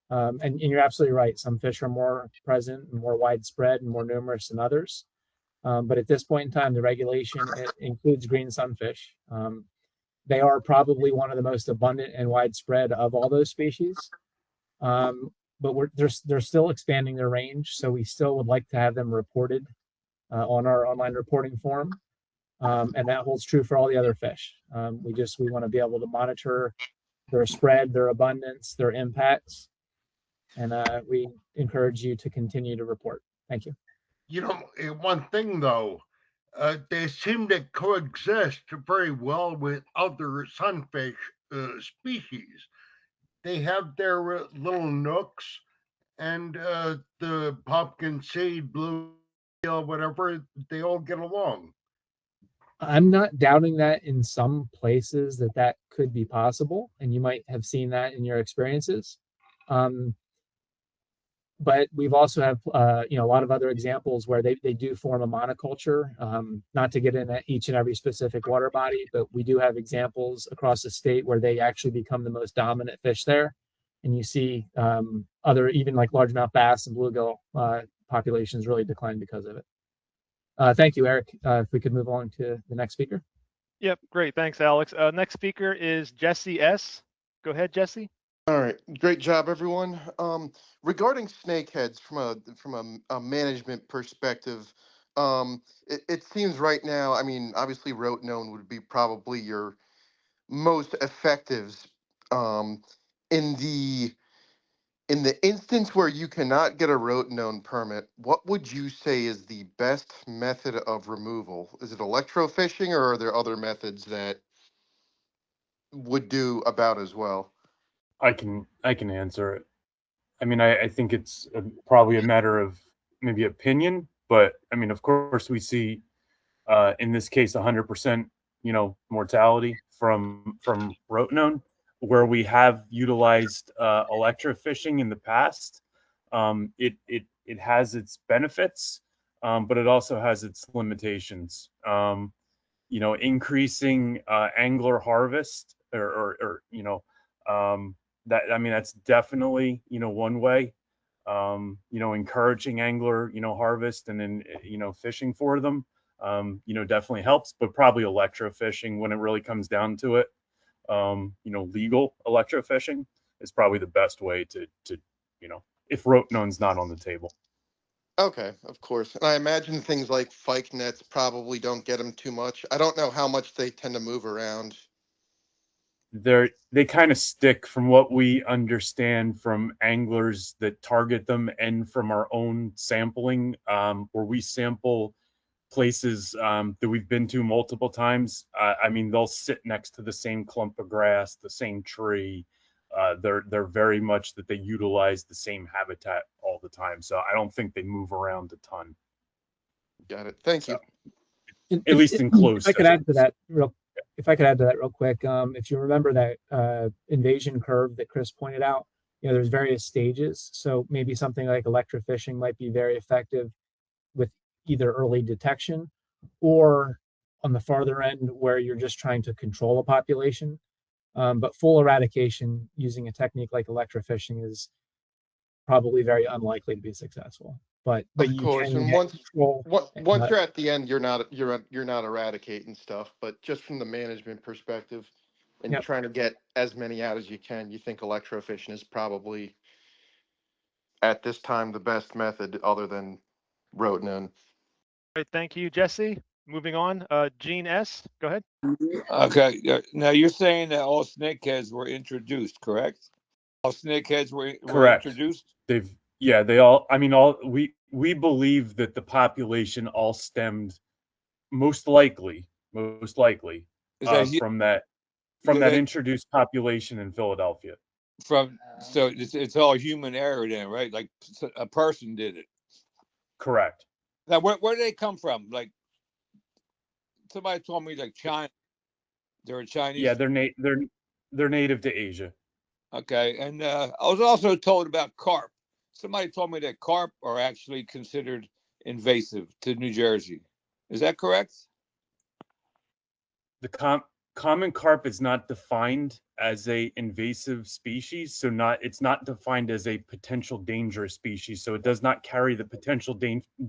And you're absolutely right. Some fish are more present and more widespread and more numerous than others. But at this point in time, the regulation includes green sunfish. They are probably one of the most abundant and widespread of all those species. But they're still expanding their range, so we still would like to have them reported on our online reporting form, and that holds true for all the other fish. We want to be able to monitor their spread, their abundance, their impacts, and we encourage you to continue to report. Thank you. You know, one thing though, they seem to coexist very well with other sunfish species. They have their little nooks, and the pumpkin seed, bluegill, whatever, they all get along. I'm not doubting that in some places that could be possible, and you might have seen that in your experiences. But we've also have a lot of other examples where they do form a monoculture. Not to get into each and every specific water body, but we do have examples across the state where they actually become the most dominant fish there, and you see other, even like largemouth bass and bluegill populations really decline because of it. Thank you, Eric. If we could move on to the next speaker. Yep, great. Thanks, Alex. Next speaker is Jesse S. Go ahead, Jesse. All right, great job, everyone. Regarding snakeheads from a management perspective, it seems right now, I mean, obviously rotenone would be probably your most effective. Um, in the instance where you cannot get a rotenone permit, what would you say is the best method of removal? Is it electrofishing, or are there other methods that would do about as well? I can answer it. I mean, I think it's probably a matter of maybe opinion, but I mean, of course, we see in this case 100% mortality from rotenone, where we have utilized electrofishing in the past. It has its benefits, but it also has its limitations. Increasing angler harvest or that, I mean, that's definitely one way. Encouraging angler harvest and then fishing for them definitely helps, but probably electrofishing when it really comes down to it. Legal electrofishing is probably the best way to if rotenone's not on the table. Okay, of course. And I imagine things like fike nets probably don't get them too much. I don't know how much they tend to move around. They kind of stick, from what we understand from anglers that target them and from our own sampling, where we sample places that we've been to multiple times. I mean, they'll sit next to the same clump of grass, the same tree. They're very much that they utilize the same habitat all the time. So I don't think they move around a ton. Got it. Thank So, you. at least in closed. If I could add to that real quick, if you remember that invasion curve that Chris pointed out, there's various stages. So maybe something like electrofishing might be very effective with either early detection or on the farther end where you're just trying to control a population. But full eradication using a technique like electrofishing is probably very unlikely to be successful. But Of you course. can And get control. once you're at the end, you're not eradicating stuff. But just from the management perspective, and Yep. trying to get as many out as you can, you think electrofishing is probably at this time the best method other than rotenone. All right, thank you, Jesse. Moving on, Gene S. Go ahead. Okay. Now you're saying that all snakeheads were introduced, correct? All snakeheads were Correct. introduced. They all. I mean, we believe that the population all stemmed most likely from that introduced population in Philadelphia. So it's all human error then, right? Like a person did it. Correct. Now where do they come from? Like somebody told me, like China. They're Chinese. Yeah, they're native to Asia. Okay, and I was also told about carp. Somebody told me that carp are actually considered invasive to New Jersey. Is that correct? The common carp is not defined as a invasive species, so it's not defined as a potential dangerous species. So it does not carry the potential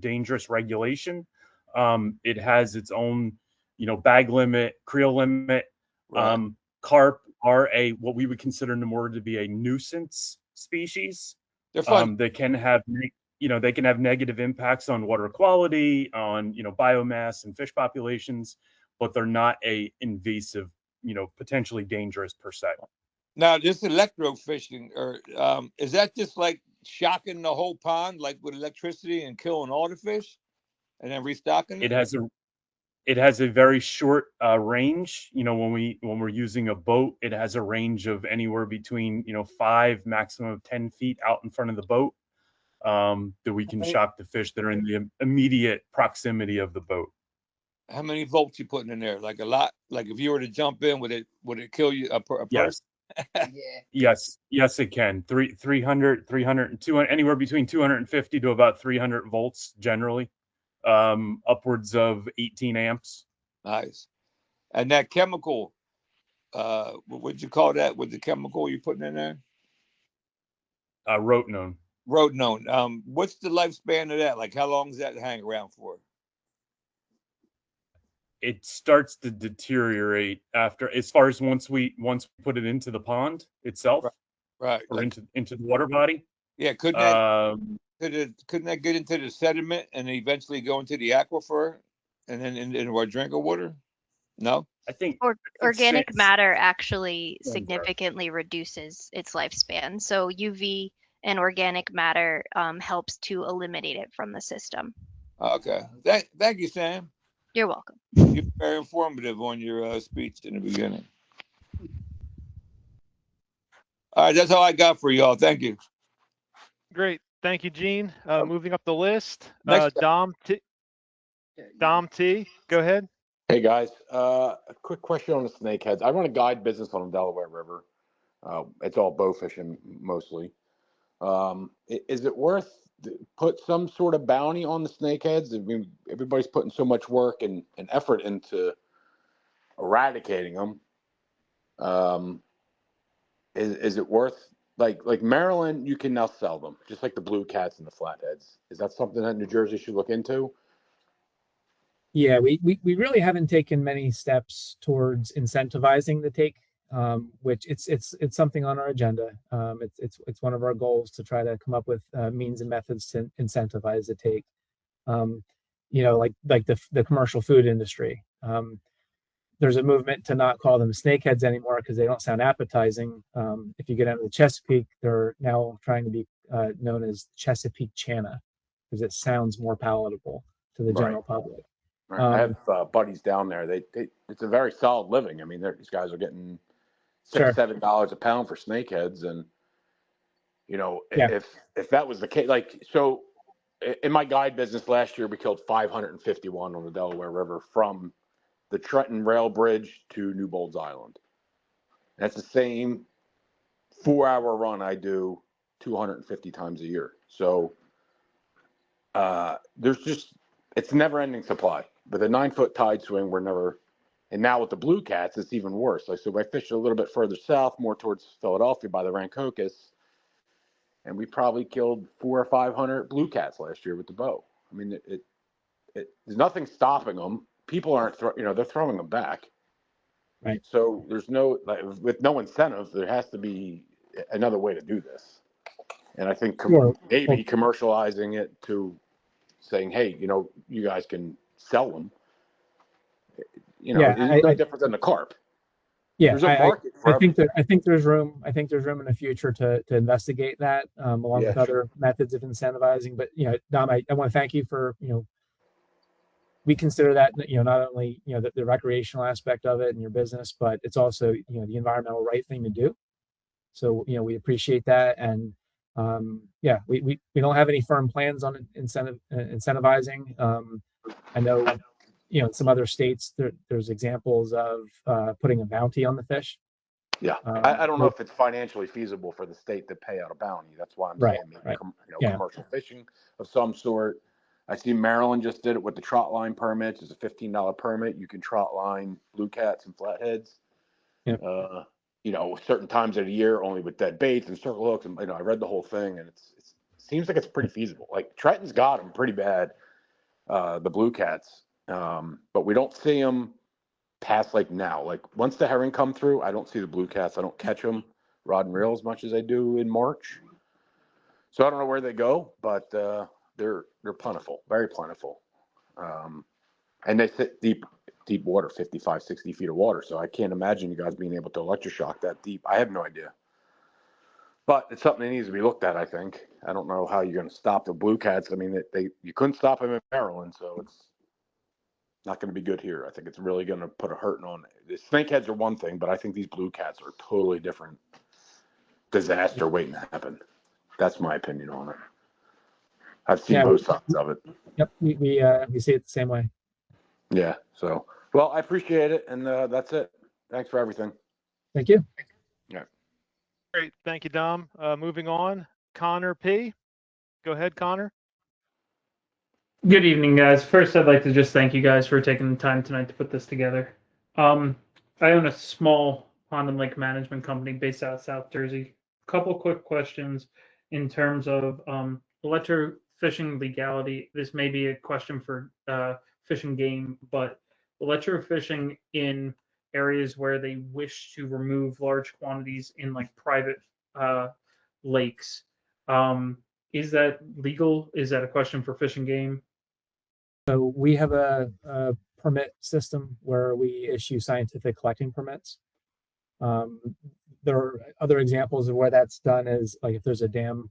dangerous regulation. It has its own, bag limit, creel limit. Right. Carp are what we would consider more to be a nuisance species. They're fun. They can have negative impacts on water quality, on biomass and fish populations, but they're not a invasive, potentially dangerous per se. Now this electrofishing, or is that just like shocking the whole pond, like with electricity, and killing all the fish, and then restocking it? It has a very short range. When we're using a boat, it has a range of anywhere between 5, maximum of 10 feet out in front of the boat, that we can shock the fish that are in the immediate proximity of the boat. How many volts you putting in there? Like a lot. Like if you were to jump in, would it kill you a person? Yes. Yes, it can. 300, 200, anywhere between 250 to about 300 volts generally. Upwards of 18 amps. Nice. And that chemical, what'd you call that? With the chemical you're putting in there? Rotenone. Rotenone. What's the lifespan of that? Like how long does that hang around for? it starts to deteriorate after, as far as once we put it into the pond itself, Right. or Like, into the water body. yeah, couldn't that get into the sediment and eventually go into the aquifer and then into our drinking water? No. I think Organic matter actually Yeah. significantly reduces its lifespan. So UV and organic matter helps to eliminate it from the system. Okay. Thank you, Sam. You're welcome. You're very informative on your speech in the beginning. All right, that's all I got for y'all. Thank you. Great. Thank you, Gene. Moving up the list, Next Dom T, go ahead. Hey guys, a quick question on the snakeheads. I run a guide business on the Delaware River. It's all bow fishing mostly. Is it worth put some sort of bounty on the snakeheads? I mean, everybody's putting so much work and effort into eradicating them. Is it worth, like Maryland, you can now sell them, just like the blue cats and the flatheads. Is that something that New Jersey should look into? Yeah, we really haven't taken many steps towards incentivizing the take, which it's something on our agenda. It's one of our goals to try to come up with means and methods to incentivize the take. Like the commercial food industry. There's a movement to not call them snakeheads anymore because they don't sound appetizing. If you get into the Chesapeake, they're now trying to be known as Chesapeake Chana because it sounds more palatable to the general public. I have buddies down there. It's a very solid living. I mean, these guys are getting $6-7 a pound for snakeheads, and if that was the case, like, so in my guide business last year, we killed 551 on the Delaware River from the Trenton Rail Bridge to New Bolds Island. That's the same 4-hour run I do 250 times a year. So it's a never-ending supply. With a 9-foot tide swing, and now with the blue cats, it's even worse. So I fished a little bit further south, more towards Philadelphia by the Rancocas, and we probably killed 400 or 500 blue cats last year with the bow. I mean, there's nothing stopping them. People aren't, they're throwing them back. Right. So there's with no incentive, there has to be another way to do this. And I think maybe commercializing it to saying, hey, you guys can sell them. It's no different than the carp. Yeah, there's a market for I think there's room. I think there's room in the future to investigate that along with other methods of incentivizing. But Dom, I want to thank you for we consider that not only the recreational aspect of it and your business, but it's also the environmental right thing to do. So we appreciate that, and we don't have any firm plans on incentivizing. I know in some other states there's examples of putting a bounty on the fish. Yeah, I don't know if it's financially feasible for the state to pay out a bounty. That's why I'm saying maybe commercial fishing of some sort. I see Maryland just did it with the trot line permits. It's a $15 permit. You can trot line blue cats and flatheads. Yep. Certain times of the year, only with dead baits and circle hooks. And I read the whole thing, and it seems like it's pretty feasible. Like Trenton's got them pretty bad, the blue cats, but we don't see them past now. Like once the herring come through, I don't see the blue cats. I don't catch them rod and reel as much as I do in March. So I don't know where they go, but they're plentiful, very plentiful, and they sit deep water, 55, 60 feet of water. So I can't imagine you guys being able to electroshock that deep. I have no idea, but it's something that needs to be looked at. I think. I don't know how you're going to stop the blue cats. I mean, you couldn't stop them in Maryland, so it's not going to be good here. I think it's really going to put a hurting on it. The snakeheads are one thing, but I think these blue cats are a totally different disaster waiting to happen. That's my opinion on it. I've seen both sides of it. Yep, we see it the same way. Yeah. So, well, I appreciate it, and that's it. Thanks for everything. Thank you. Yeah. Great. Thank you, Dom. Moving on, Connor P. Go ahead, Connor. Good evening, guys. First, I'd like to just thank you guys for taking the time tonight to put this together. I own a small pond and lake management company based out of South Jersey. A couple quick questions in terms of electrofishing legality. This may be a question for Fish and Game, but electrofishing in areas where they wish to remove large quantities in like private lakes. Is that legal? Is that a question for Fish and Game? So we have a permit system where we issue scientific collecting permits. There are other examples of where that's done is like if there's a dam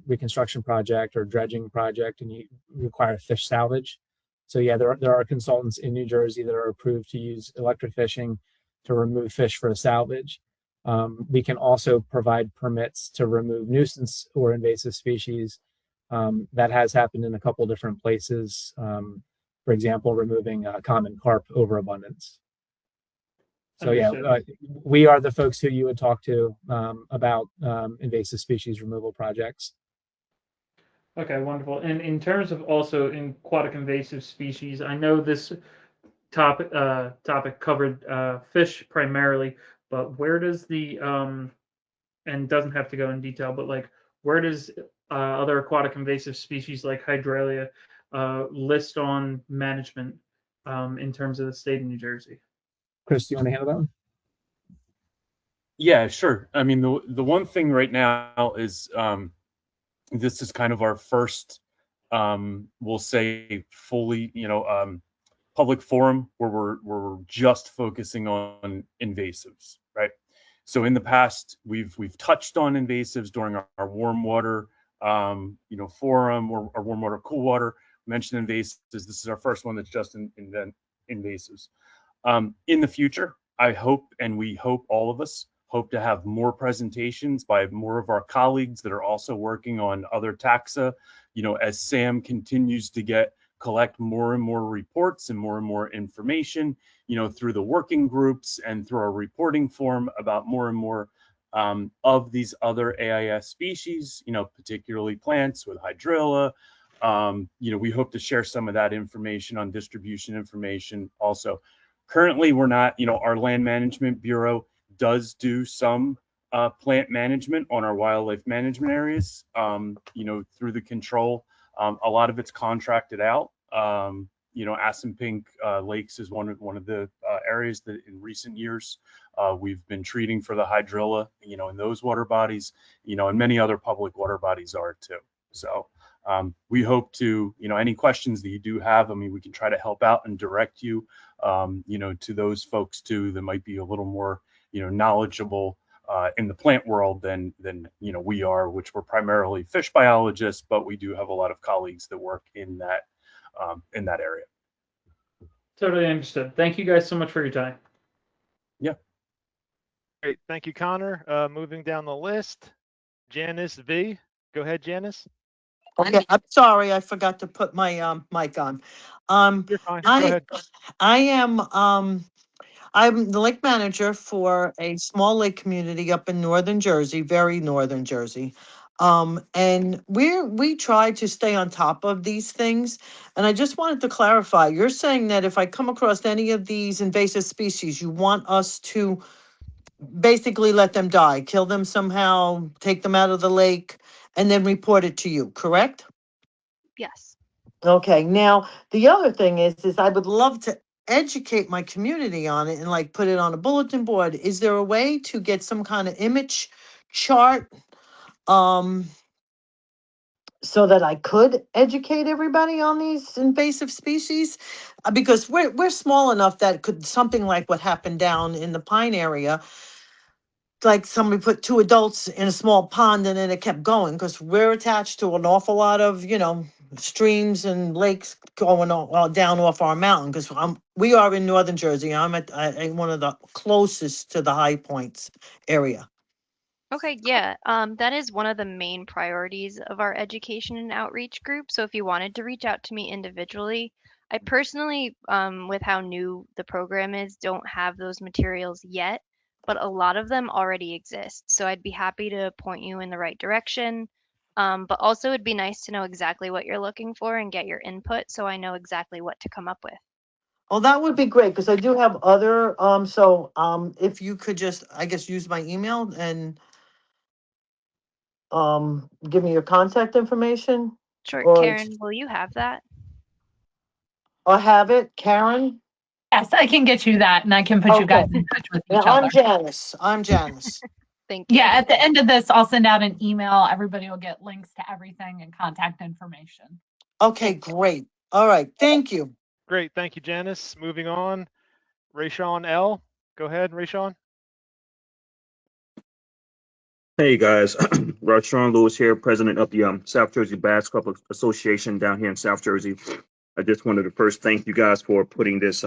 reconstruction project or dredging project and you require fish salvage. So yeah, there are consultants in New Jersey that are approved to use electrofishing to remove fish for salvage. We can also provide permits to remove nuisance or invasive species. That has happened in a couple different places. For example, removing common carp overabundance. So yeah, we are the folks who you would talk to about invasive species removal projects. Okay, wonderful. And in terms of also in aquatic invasive species, I know this topic covered fish primarily, but where does the and doesn't have to go in detail, but like where does other aquatic invasive species like Hydralia list on management in terms of the state of New Jersey? Chris, do you want to handle that one? Yeah, sure. I mean, the one thing right now is this is kind of our first, we'll say, fully, public forum where we're just focusing on invasives, right? So in the past, we've touched on invasives during our warm water, forum or our warm water, cool water. Mentioned invasives. This is our first one that's just invasives. In the future, I hope, and we hope, all of us hope to have more presentations by more of our colleagues that are also working on other taxa. As Sam continues to collect more and more reports and more information, through the working groups and through our reporting form about more and more of these other AIS species, particularly plants with hydrilla. We hope to share some of that information on distribution information also. Currently, we're not, our Land Management Bureau does do some plant management on our wildlife management areas, through the control. A lot of it's contracted out. Assunpink Lakes is one of the areas that in recent years we've been treating for the hydrilla, in those water bodies, and many other public water bodies are too. So we hope to, any questions that you do have, we can try to help out and direct you, to those folks too that might be a little more, knowledgeable in the plant world than we are, which we're primarily fish biologists, but we do have a lot of colleagues that work in that area. Totally understood. Thank you guys so much for your time. Yeah. Great. Thank you, Connor. Moving down the list, Janice V. Go ahead, Janice. Okay, I'm sorry, I forgot to put my mic on. You're fine. Go ahead. I'm the lake manager for a small lake community up in northern Jersey, very northern Jersey. And we try to stay on top of these things. And I just wanted to clarify, you're saying that if I come across any of these invasive species, you want us to basically let them die, kill them somehow, take them out of the lake, and then report it to you, correct? Yes. Okay, now the other thing is I would love to educate my community on it and like put it on a bulletin board. Is there a way to get some kind of image chart so that I could educate everybody on these invasive species? Because we're small enough that could something like what happened down in the Pine area, like somebody put two adults in a small pond and then it kept going, because we're attached to an awful lot of, streams and lakes going down off our mountain, because we are in northern Jersey. I'm at one of the closest to the high points area. Okay, yeah, that is one of the main priorities of our education and outreach group. So if you wanted to reach out to me individually, I personally, with how new the program is, don't have those materials yet, but a lot of them already exist. So I'd be happy to point you in the right direction. But also it'd be nice to know exactly what you're looking for and get your input so I know exactly what to come up with. Oh, that would be great, because I do have other, if you could just, I guess, use my email and give me your contact information. Sure, Or Karen, will you have that? I have it, Karen. Yes, I can get you that, and I can put you guys in touch with Yeah, each other. I'm Janice. I'm Janice. Thank you. Yeah, at the end of this, I'll send out an email. Everybody will get links to everything and contact information. Okay, great. All right, thank you. Great. Thank you, Janice. Moving on. Rayshawn L. Go ahead, Rayshawn. Hey guys, Rashawn Lewis here, president of the South Jersey Bass Club Association down here in South Jersey. I just wanted to first thank you guys for putting this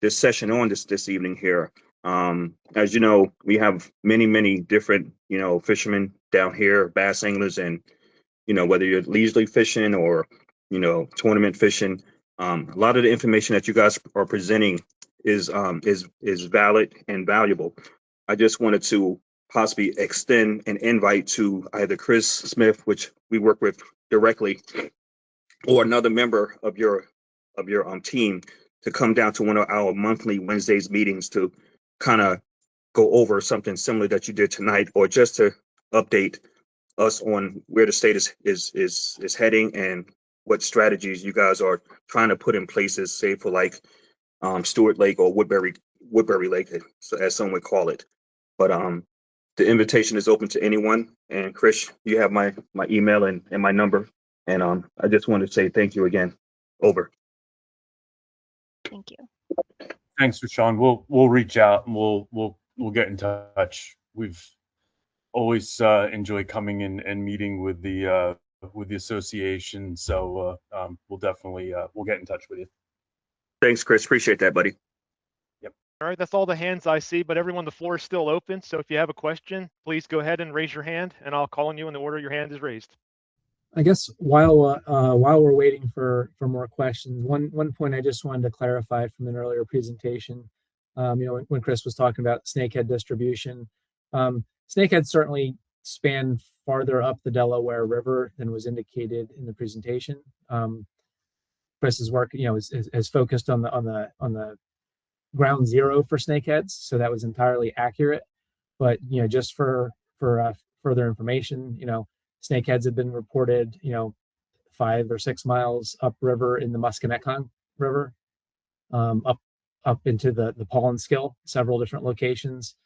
this session on this evening here. As you know, we have many different fishermen down here, bass anglers, and whether you're leisurely fishing or tournament fishing. A lot of the information that you guys are presenting is valid and valuable. I just wanted to possibly extend an invite to either Chris Smith, which we work with directly, or another member of your team to come down to one of our monthly Wednesdays meetings to kind of go over something similar that you did tonight, or just to update us on where the state is heading and what strategies you guys are trying to put in places, say for like Stewart Lake or Woodbury Lake, as some would call it. But the invitation is open to anyone. And Chris, you have my email and my number. And I just want to say thank you again. Over. Thank you. Thanks, Rashawn. We'll reach out and we'll get in touch. We've always enjoyed coming in and meeting with the association. So we'll definitely we'll get in touch with you. Thanks, Chris. Appreciate that, buddy. All right, that's all the hands I see, but everyone, the floor is still open. So if you have a question, please go ahead and raise your hand, and I'll call on you in the order your hand is raised. I guess while we're waiting for more questions, one point I just wanted to clarify from an earlier presentation. When Chris was talking about snakehead distribution, snakeheads certainly span farther up the Delaware River than was indicated in the presentation. Chris's work, is focused on the ground zero for snakeheads, so that was entirely accurate. But just for further information, snakeheads have been reported 5 or 6 miles upriver in the Musconetcong River, up into the Paulinskill, several different locations.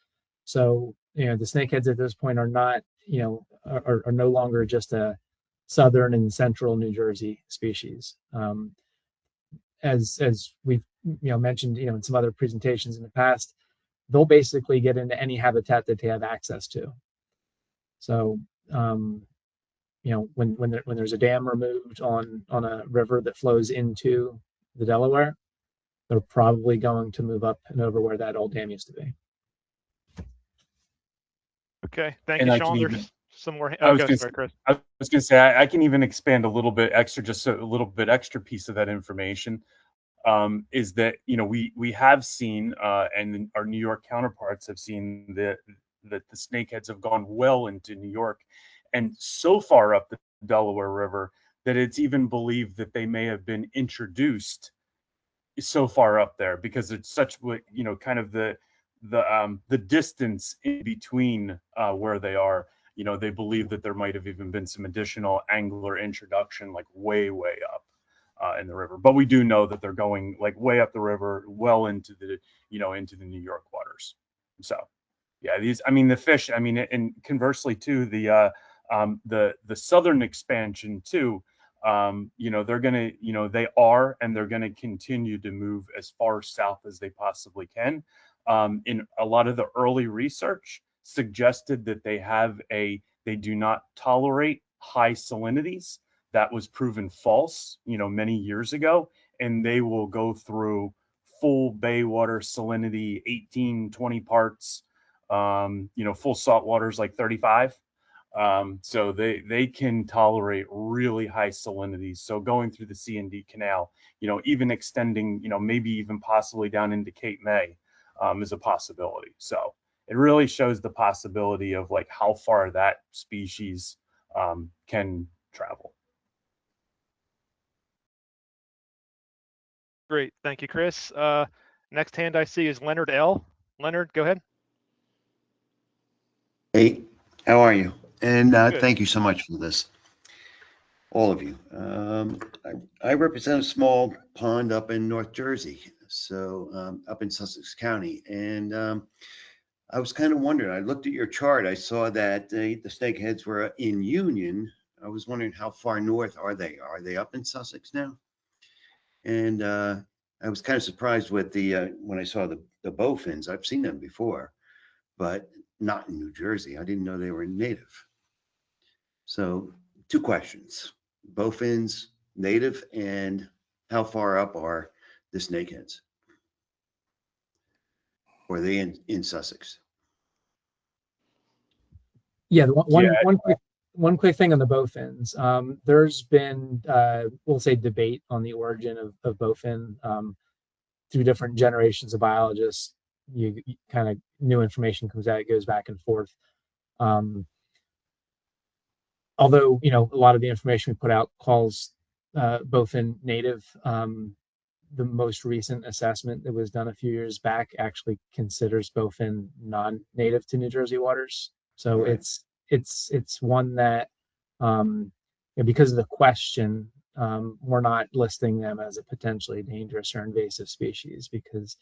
So the snakeheads at this point are not are no longer just a southern and central New Jersey species. As we've mentioned in some other presentations in the past, they'll basically get into any habitat that they have access to. So when there's a dam removed on a river that flows into the Delaware, they're probably going to move up and over where that old dam used to be. Okay, thank you, Sean. There's some more. Sorry, Chris. I was going to say I can even expand a little bit extra, just a little bit extra piece of that information. Is that we have seen and our New York counterparts have seen that the snakeheads have gone well into New York, and so far up the Delaware River that it's even believed that they may have been introduced so far up there, because it's such kind of the distance in between where they are. They believe that there might have even been some additional angler introduction, like way up in the river. But we do know that they're going like way up the river, well into the into the New York waters. So yeah, the fish. And conversely too, the southern expansion too. They're gonna they're gonna continue to move as far south as they possibly can. In a lot of the early research suggested that they do not tolerate high salinities. That was proven false, many years ago, and they will go through full bay water salinity, 18, 20 parts, full salt waters like 35. So they can tolerate really high salinities. So going through the C&D Canal, even extending, maybe even possibly down into Cape May, is a possibility. So it really shows the possibility of like how far that species can travel. Great, thank you, Chris. Next hand I see is Leonard L. Leonard, go ahead. Hey, how are you? And thank you so much for this, all of you. I represent a small pond up in North Jersey, up in Sussex County. And I was kind of wondering, I looked at your chart, I saw that the snakeheads were in Union. I was wondering how far north are they? Are they up in Sussex now? And I was kind of surprised with when I saw the bowfins. I've seen them before, but not in New Jersey. I didn't know they were native. So 2 questions: bowfins, native, and how far up are the snakeheads? Or are they in Sussex? Yeah, one quick thing on the bowfins. There's been, we'll say, debate on the origin of bowfin through different generations of biologists. You kind of new information comes out, it goes back and forth. Although, a lot of the information we put out calls bowfin native. The most recent assessment that was done a few years back actually considers bowfin non-native to New Jersey waters. So Right. it's one that because of the question, we're not listing them as a potentially dangerous or invasive species, because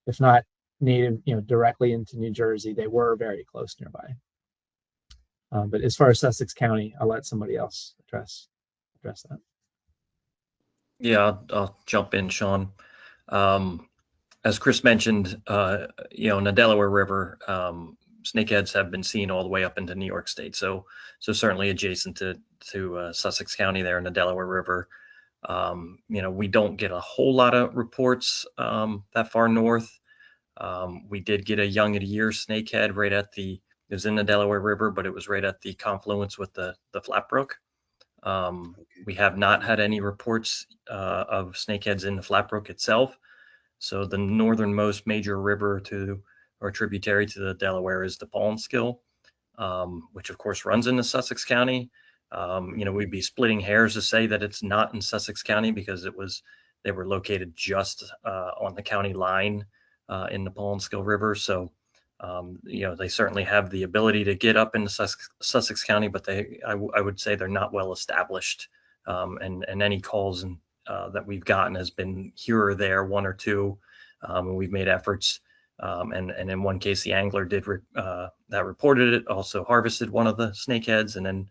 if not native, directly into New Jersey, they were very close nearby. But as far as Sussex County, I'll let somebody else address that. Yeah, I'll jump in, Sean. As Chris mentioned, in the Delaware River, snakeheads have been seen all the way up into New York State. So certainly adjacent to Sussex County there in the Delaware River. We don't get a whole lot of reports that far north. We did get a young of the year snakehead it was in the Delaware River, but it was right at the confluence with the Flatbrook. We have not had any reports of snakeheads in the Flatbrook itself. So the northernmost major river or tributary to the Delaware is the Paulnskill, which of course runs into Sussex County. We'd be splitting hairs to say that it's not in Sussex County, because they were located just on the county line in the Paulnskill River. So they certainly have the ability to get up into Sussex County, but I would say they're not well established. And any calls that we've gotten has been here or there, 1 or 2. And we've made efforts. And in one case, the angler that reported it also harvested one of the snakeheads. And then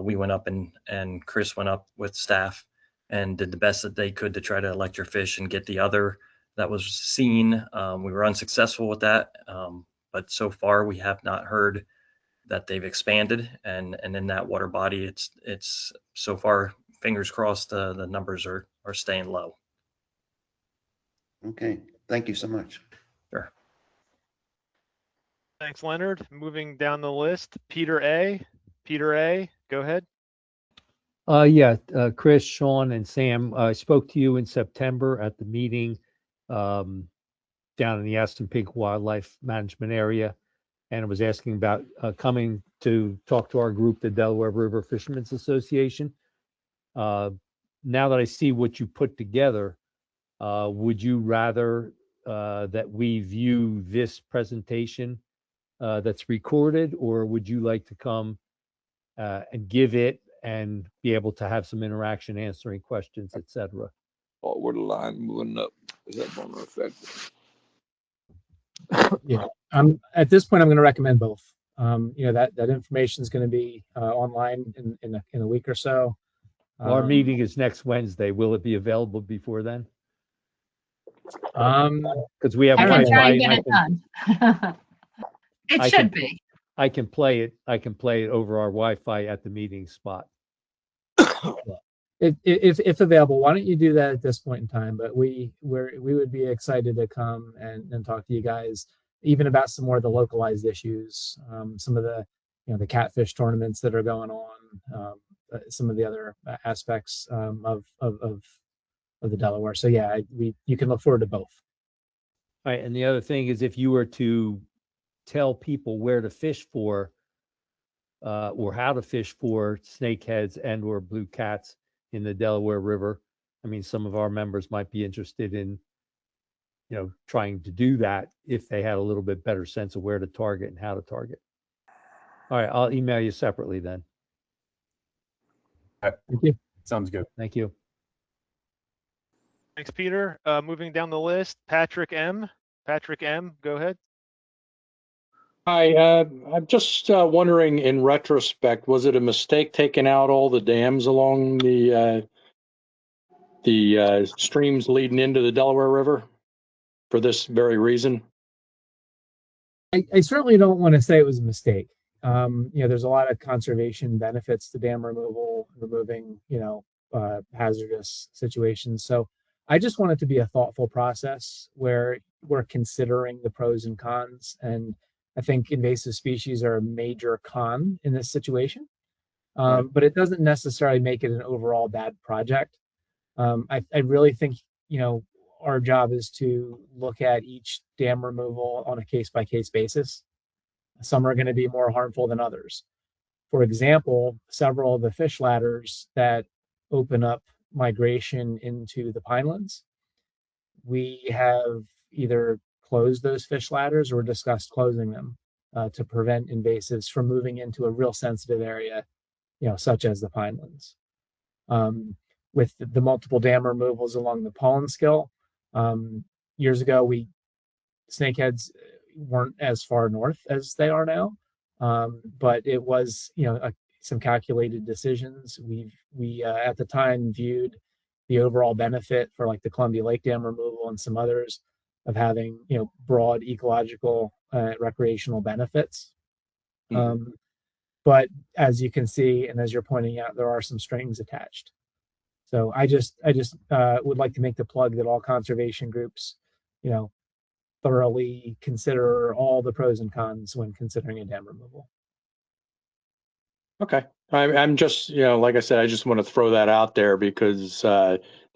we went up and Chris went up with staff and did the best that they could to try to electrofish and get the other that was seen. We were unsuccessful with that. But so far we have not heard that they've expanded, and in that water body, it's so far, fingers crossed, the numbers are staying low. Okay, thank you so much. Sure. Thanks, Leonard. Moving down the list, Peter A. Peter A., go ahead. Chris, Sean, and Sam, I spoke to you in September at the meeting down in the Aston Pink Wildlife Management Area, and I was asking about coming to talk to our group, the Delaware River Fishermen's Association. Now that I see what you put together, would you rather that we view this presentation that's recorded, or would you like to come and give it and be able to have some interaction, answering questions, etc.? Oh, where the line moving up? Is that going to affect it? Yeah, at this point, I'm going to recommend both. That information is going to be online in a week or so. Our meeting is next Wednesday. Will it be available before then? Because we have I can try Wi-Fi. and get it done. It should be. I can play it over our Wi-Fi at the meeting spot. If available, why don't you do that at this point in time? But we would be excited to come and talk to you guys, even about some more of the localized issues, some of the the catfish tournaments that are going on, some of the other aspects of the Delaware. So yeah, you can look forward to both. All right, and the other thing is, if you were to tell people where to fish for, or how to fish for snakeheads and or blue cats in the Delaware River, I mean, some of our members might be interested in, trying to do that if they had a little bit better sense of where to target and how to target. All right, I'll email you separately then. Thank you. Sounds good. Thank you. Thanks, Peter. Moving down the list, Patrick M. Patrick M, go ahead. Hi, I'm just wondering, in retrospect, was it a mistake taking out all the dams along the streams leading into the Delaware River for this very reason? I certainly don't want to say it was a mistake. There's a lot of conservation benefits to dam removal, removing, hazardous situations. So I just want it to be a thoughtful process where we're considering the pros and cons. And I think invasive species are a major con in this situation. But it doesn't necessarily make it an overall bad project. I really think, our job is to look at each dam removal on a case-by-case basis. Some are going to be more harmful than others. For example, several of the fish ladders that open up migration into the pinelands, we have either closed those fish ladders or discussed closing them to prevent invasives from moving into a real sensitive area, such as the pinelands. With the multiple dam removals along the pollen skill, years ago, snakeheads weren't as far north as they are now, but it was, some calculated decisions. We at the time viewed the overall benefit for like the Columbia Lake Dam removal and some others of having, broad ecological recreational benefits. But as you can see, and as you're pointing out, there are some strings attached. So I just would like to make the plug that all conservation groups, thoroughly consider all the pros and cons when considering a dam removal. Okay. I'm just, like I said, I just want to throw that out there because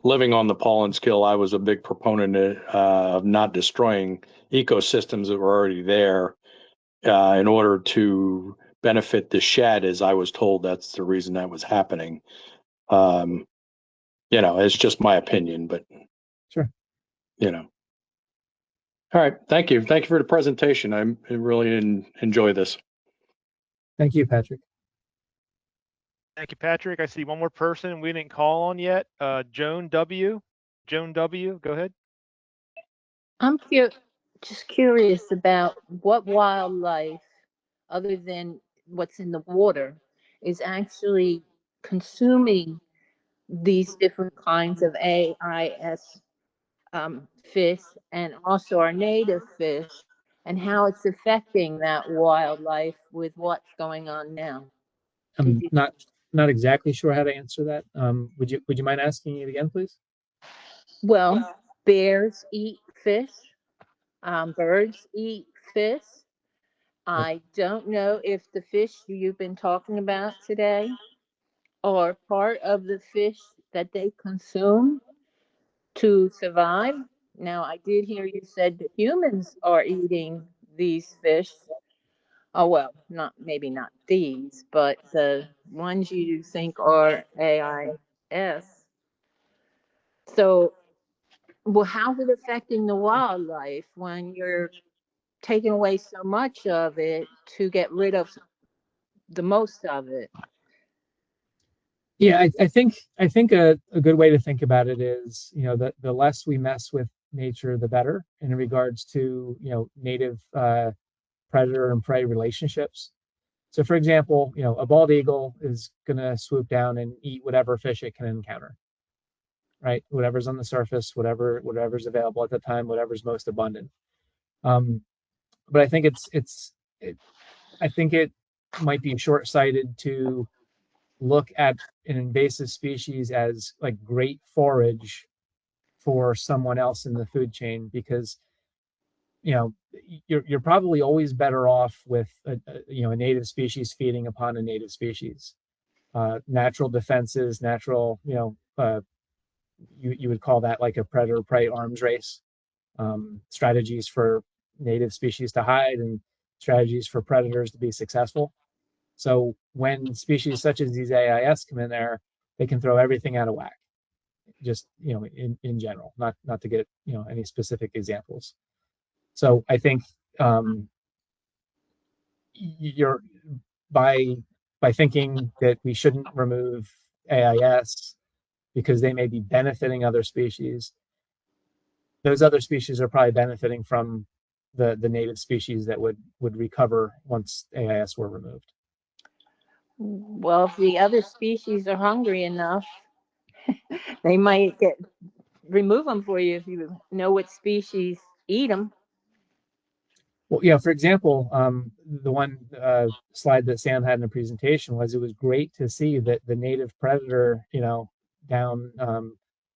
living on the pollen skill, I was a big proponent of not destroying ecosystems that were already there in order to benefit the shad, as I was told that's the reason that was happening. It's just my opinion, but sure. All right. Thank you. Thank you for the presentation. I really enjoy this. Thank you, Patrick. Thank you, Patrick. I see one more person we didn't call on yet. Joan W. Joan W, go ahead. I'm just curious about what wildlife, other than what's in the water, is actually consuming these different kinds of AIS fish and also our native fish, and how it's affecting that wildlife with what's going on now. I'm not exactly sure how to answer that. Would you mind asking it again, please? Well, bears eat fish. Birds eat fish. I don't know if the fish you've been talking about today are part of the fish that they consume to survive. Now, I did hear you said that humans are eating these fish. Oh, well, maybe not these, but the ones you think are AIS. So, well, how's it affecting the wildlife when you're taking away so much of it to get rid of the most of it? Yeah, I think a good way to think about it is, that the less we mess with nature, the better in regards to, native predator and prey relationships. So for example, a bald eagle is going to swoop down and eat whatever fish it can encounter, right? Whatever's on the surface, whatever's available at the time, whatever's most abundant. But I think I think it might be short-sighted to look at an invasive species as like great forage for someone else in the food chain, because you're probably always better off with a native species feeding upon a native species. Natural defenses, natural, you would call that like a predator prey arms race. Strategies for native species to hide and strategies for predators to be successful. So when species such as these AIS come in there, they can throw everything out of whack. Just in general, not to get any specific examples. So I think you're by thinking that we shouldn't remove AIS because they may be benefiting other species, those other species are probably benefiting from the native species that would recover once AIS were removed. Well, if the other species are hungry enough, they might remove them for you if you know what species eat them. Well, yeah, for example, the one slide that Sam had in the presentation was it was great to see that the native predator, down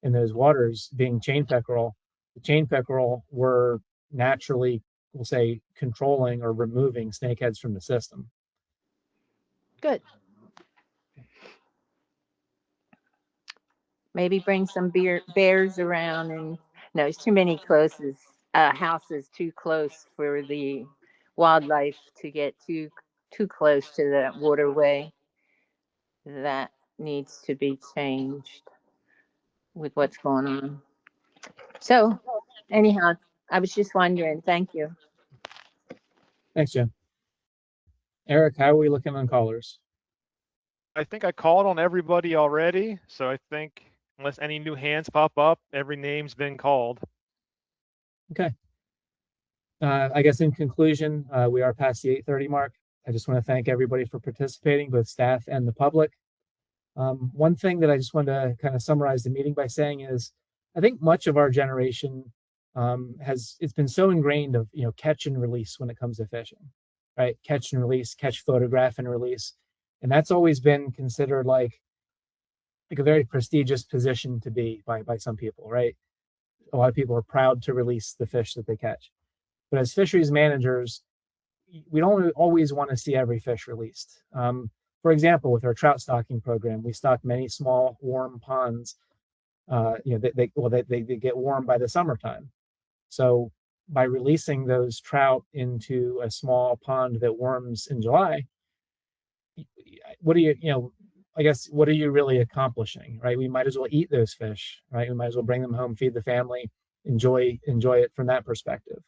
in those waters being chain peckerel. The chain peckerel were naturally, we'll say, controlling or removing snakeheads from the system. Good. Maybe bring some bears around, and no, it's too many houses too close for the wildlife to get too close to that waterway. That needs to be changed with what's going on. So anyhow, I was just wondering. Thank you. Thanks, Jim. Eric, how are we looking on callers? I think I called on everybody already, so I think unless any new hands pop up, every name's been called. Okay. I guess in conclusion, we are past the 8:30 mark. I just want to thank everybody for participating, both staff and the public. One thing that I just want to kind of summarize the meeting by saying is, I think much of our generation it's been so ingrained of catch and release when it comes to fishing, right? Catch and release, catch, photograph, and release, and that's always been considered like a very prestigious position to be by some people, right? A lot of people are proud to release the fish that they catch. But as fisheries managers, we don't always want to see every fish released. For example, with our trout stocking program, we stock many small warm ponds. They get warm by the summertime. So by releasing those trout into a small pond that warms in July, what are you really accomplishing, right? We might as well eat those fish, right? We might as well bring them home, feed the family, enjoy it from that perspective.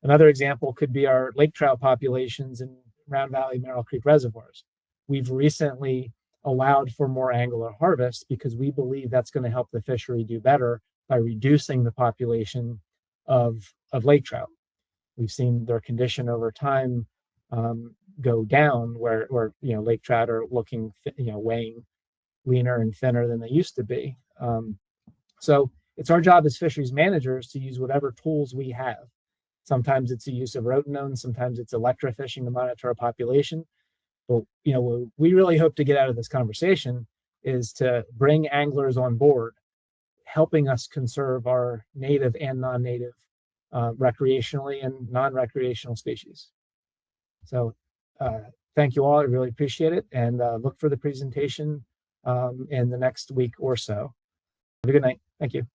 Another example could be our lake trout populations in Round Valley, Merrill Creek reservoirs. We've recently allowed for more angular harvest because we believe that's going to help the fishery do better by reducing the population of lake trout. We've seen their condition over time go down where lake trout are looking, weighing leaner and thinner than they used to be. So it's our job as fisheries managers to use whatever tools we have. Sometimes it's the use of rotenone, sometimes it's electrofishing to monitor a population. But what we really hope to get out of this conversation is to bring anglers on board, helping us conserve our native and non-native recreationally and non-recreational species. So thank you all. I really appreciate it, and look for the presentation in the next week or so. Have a good night. Thank you.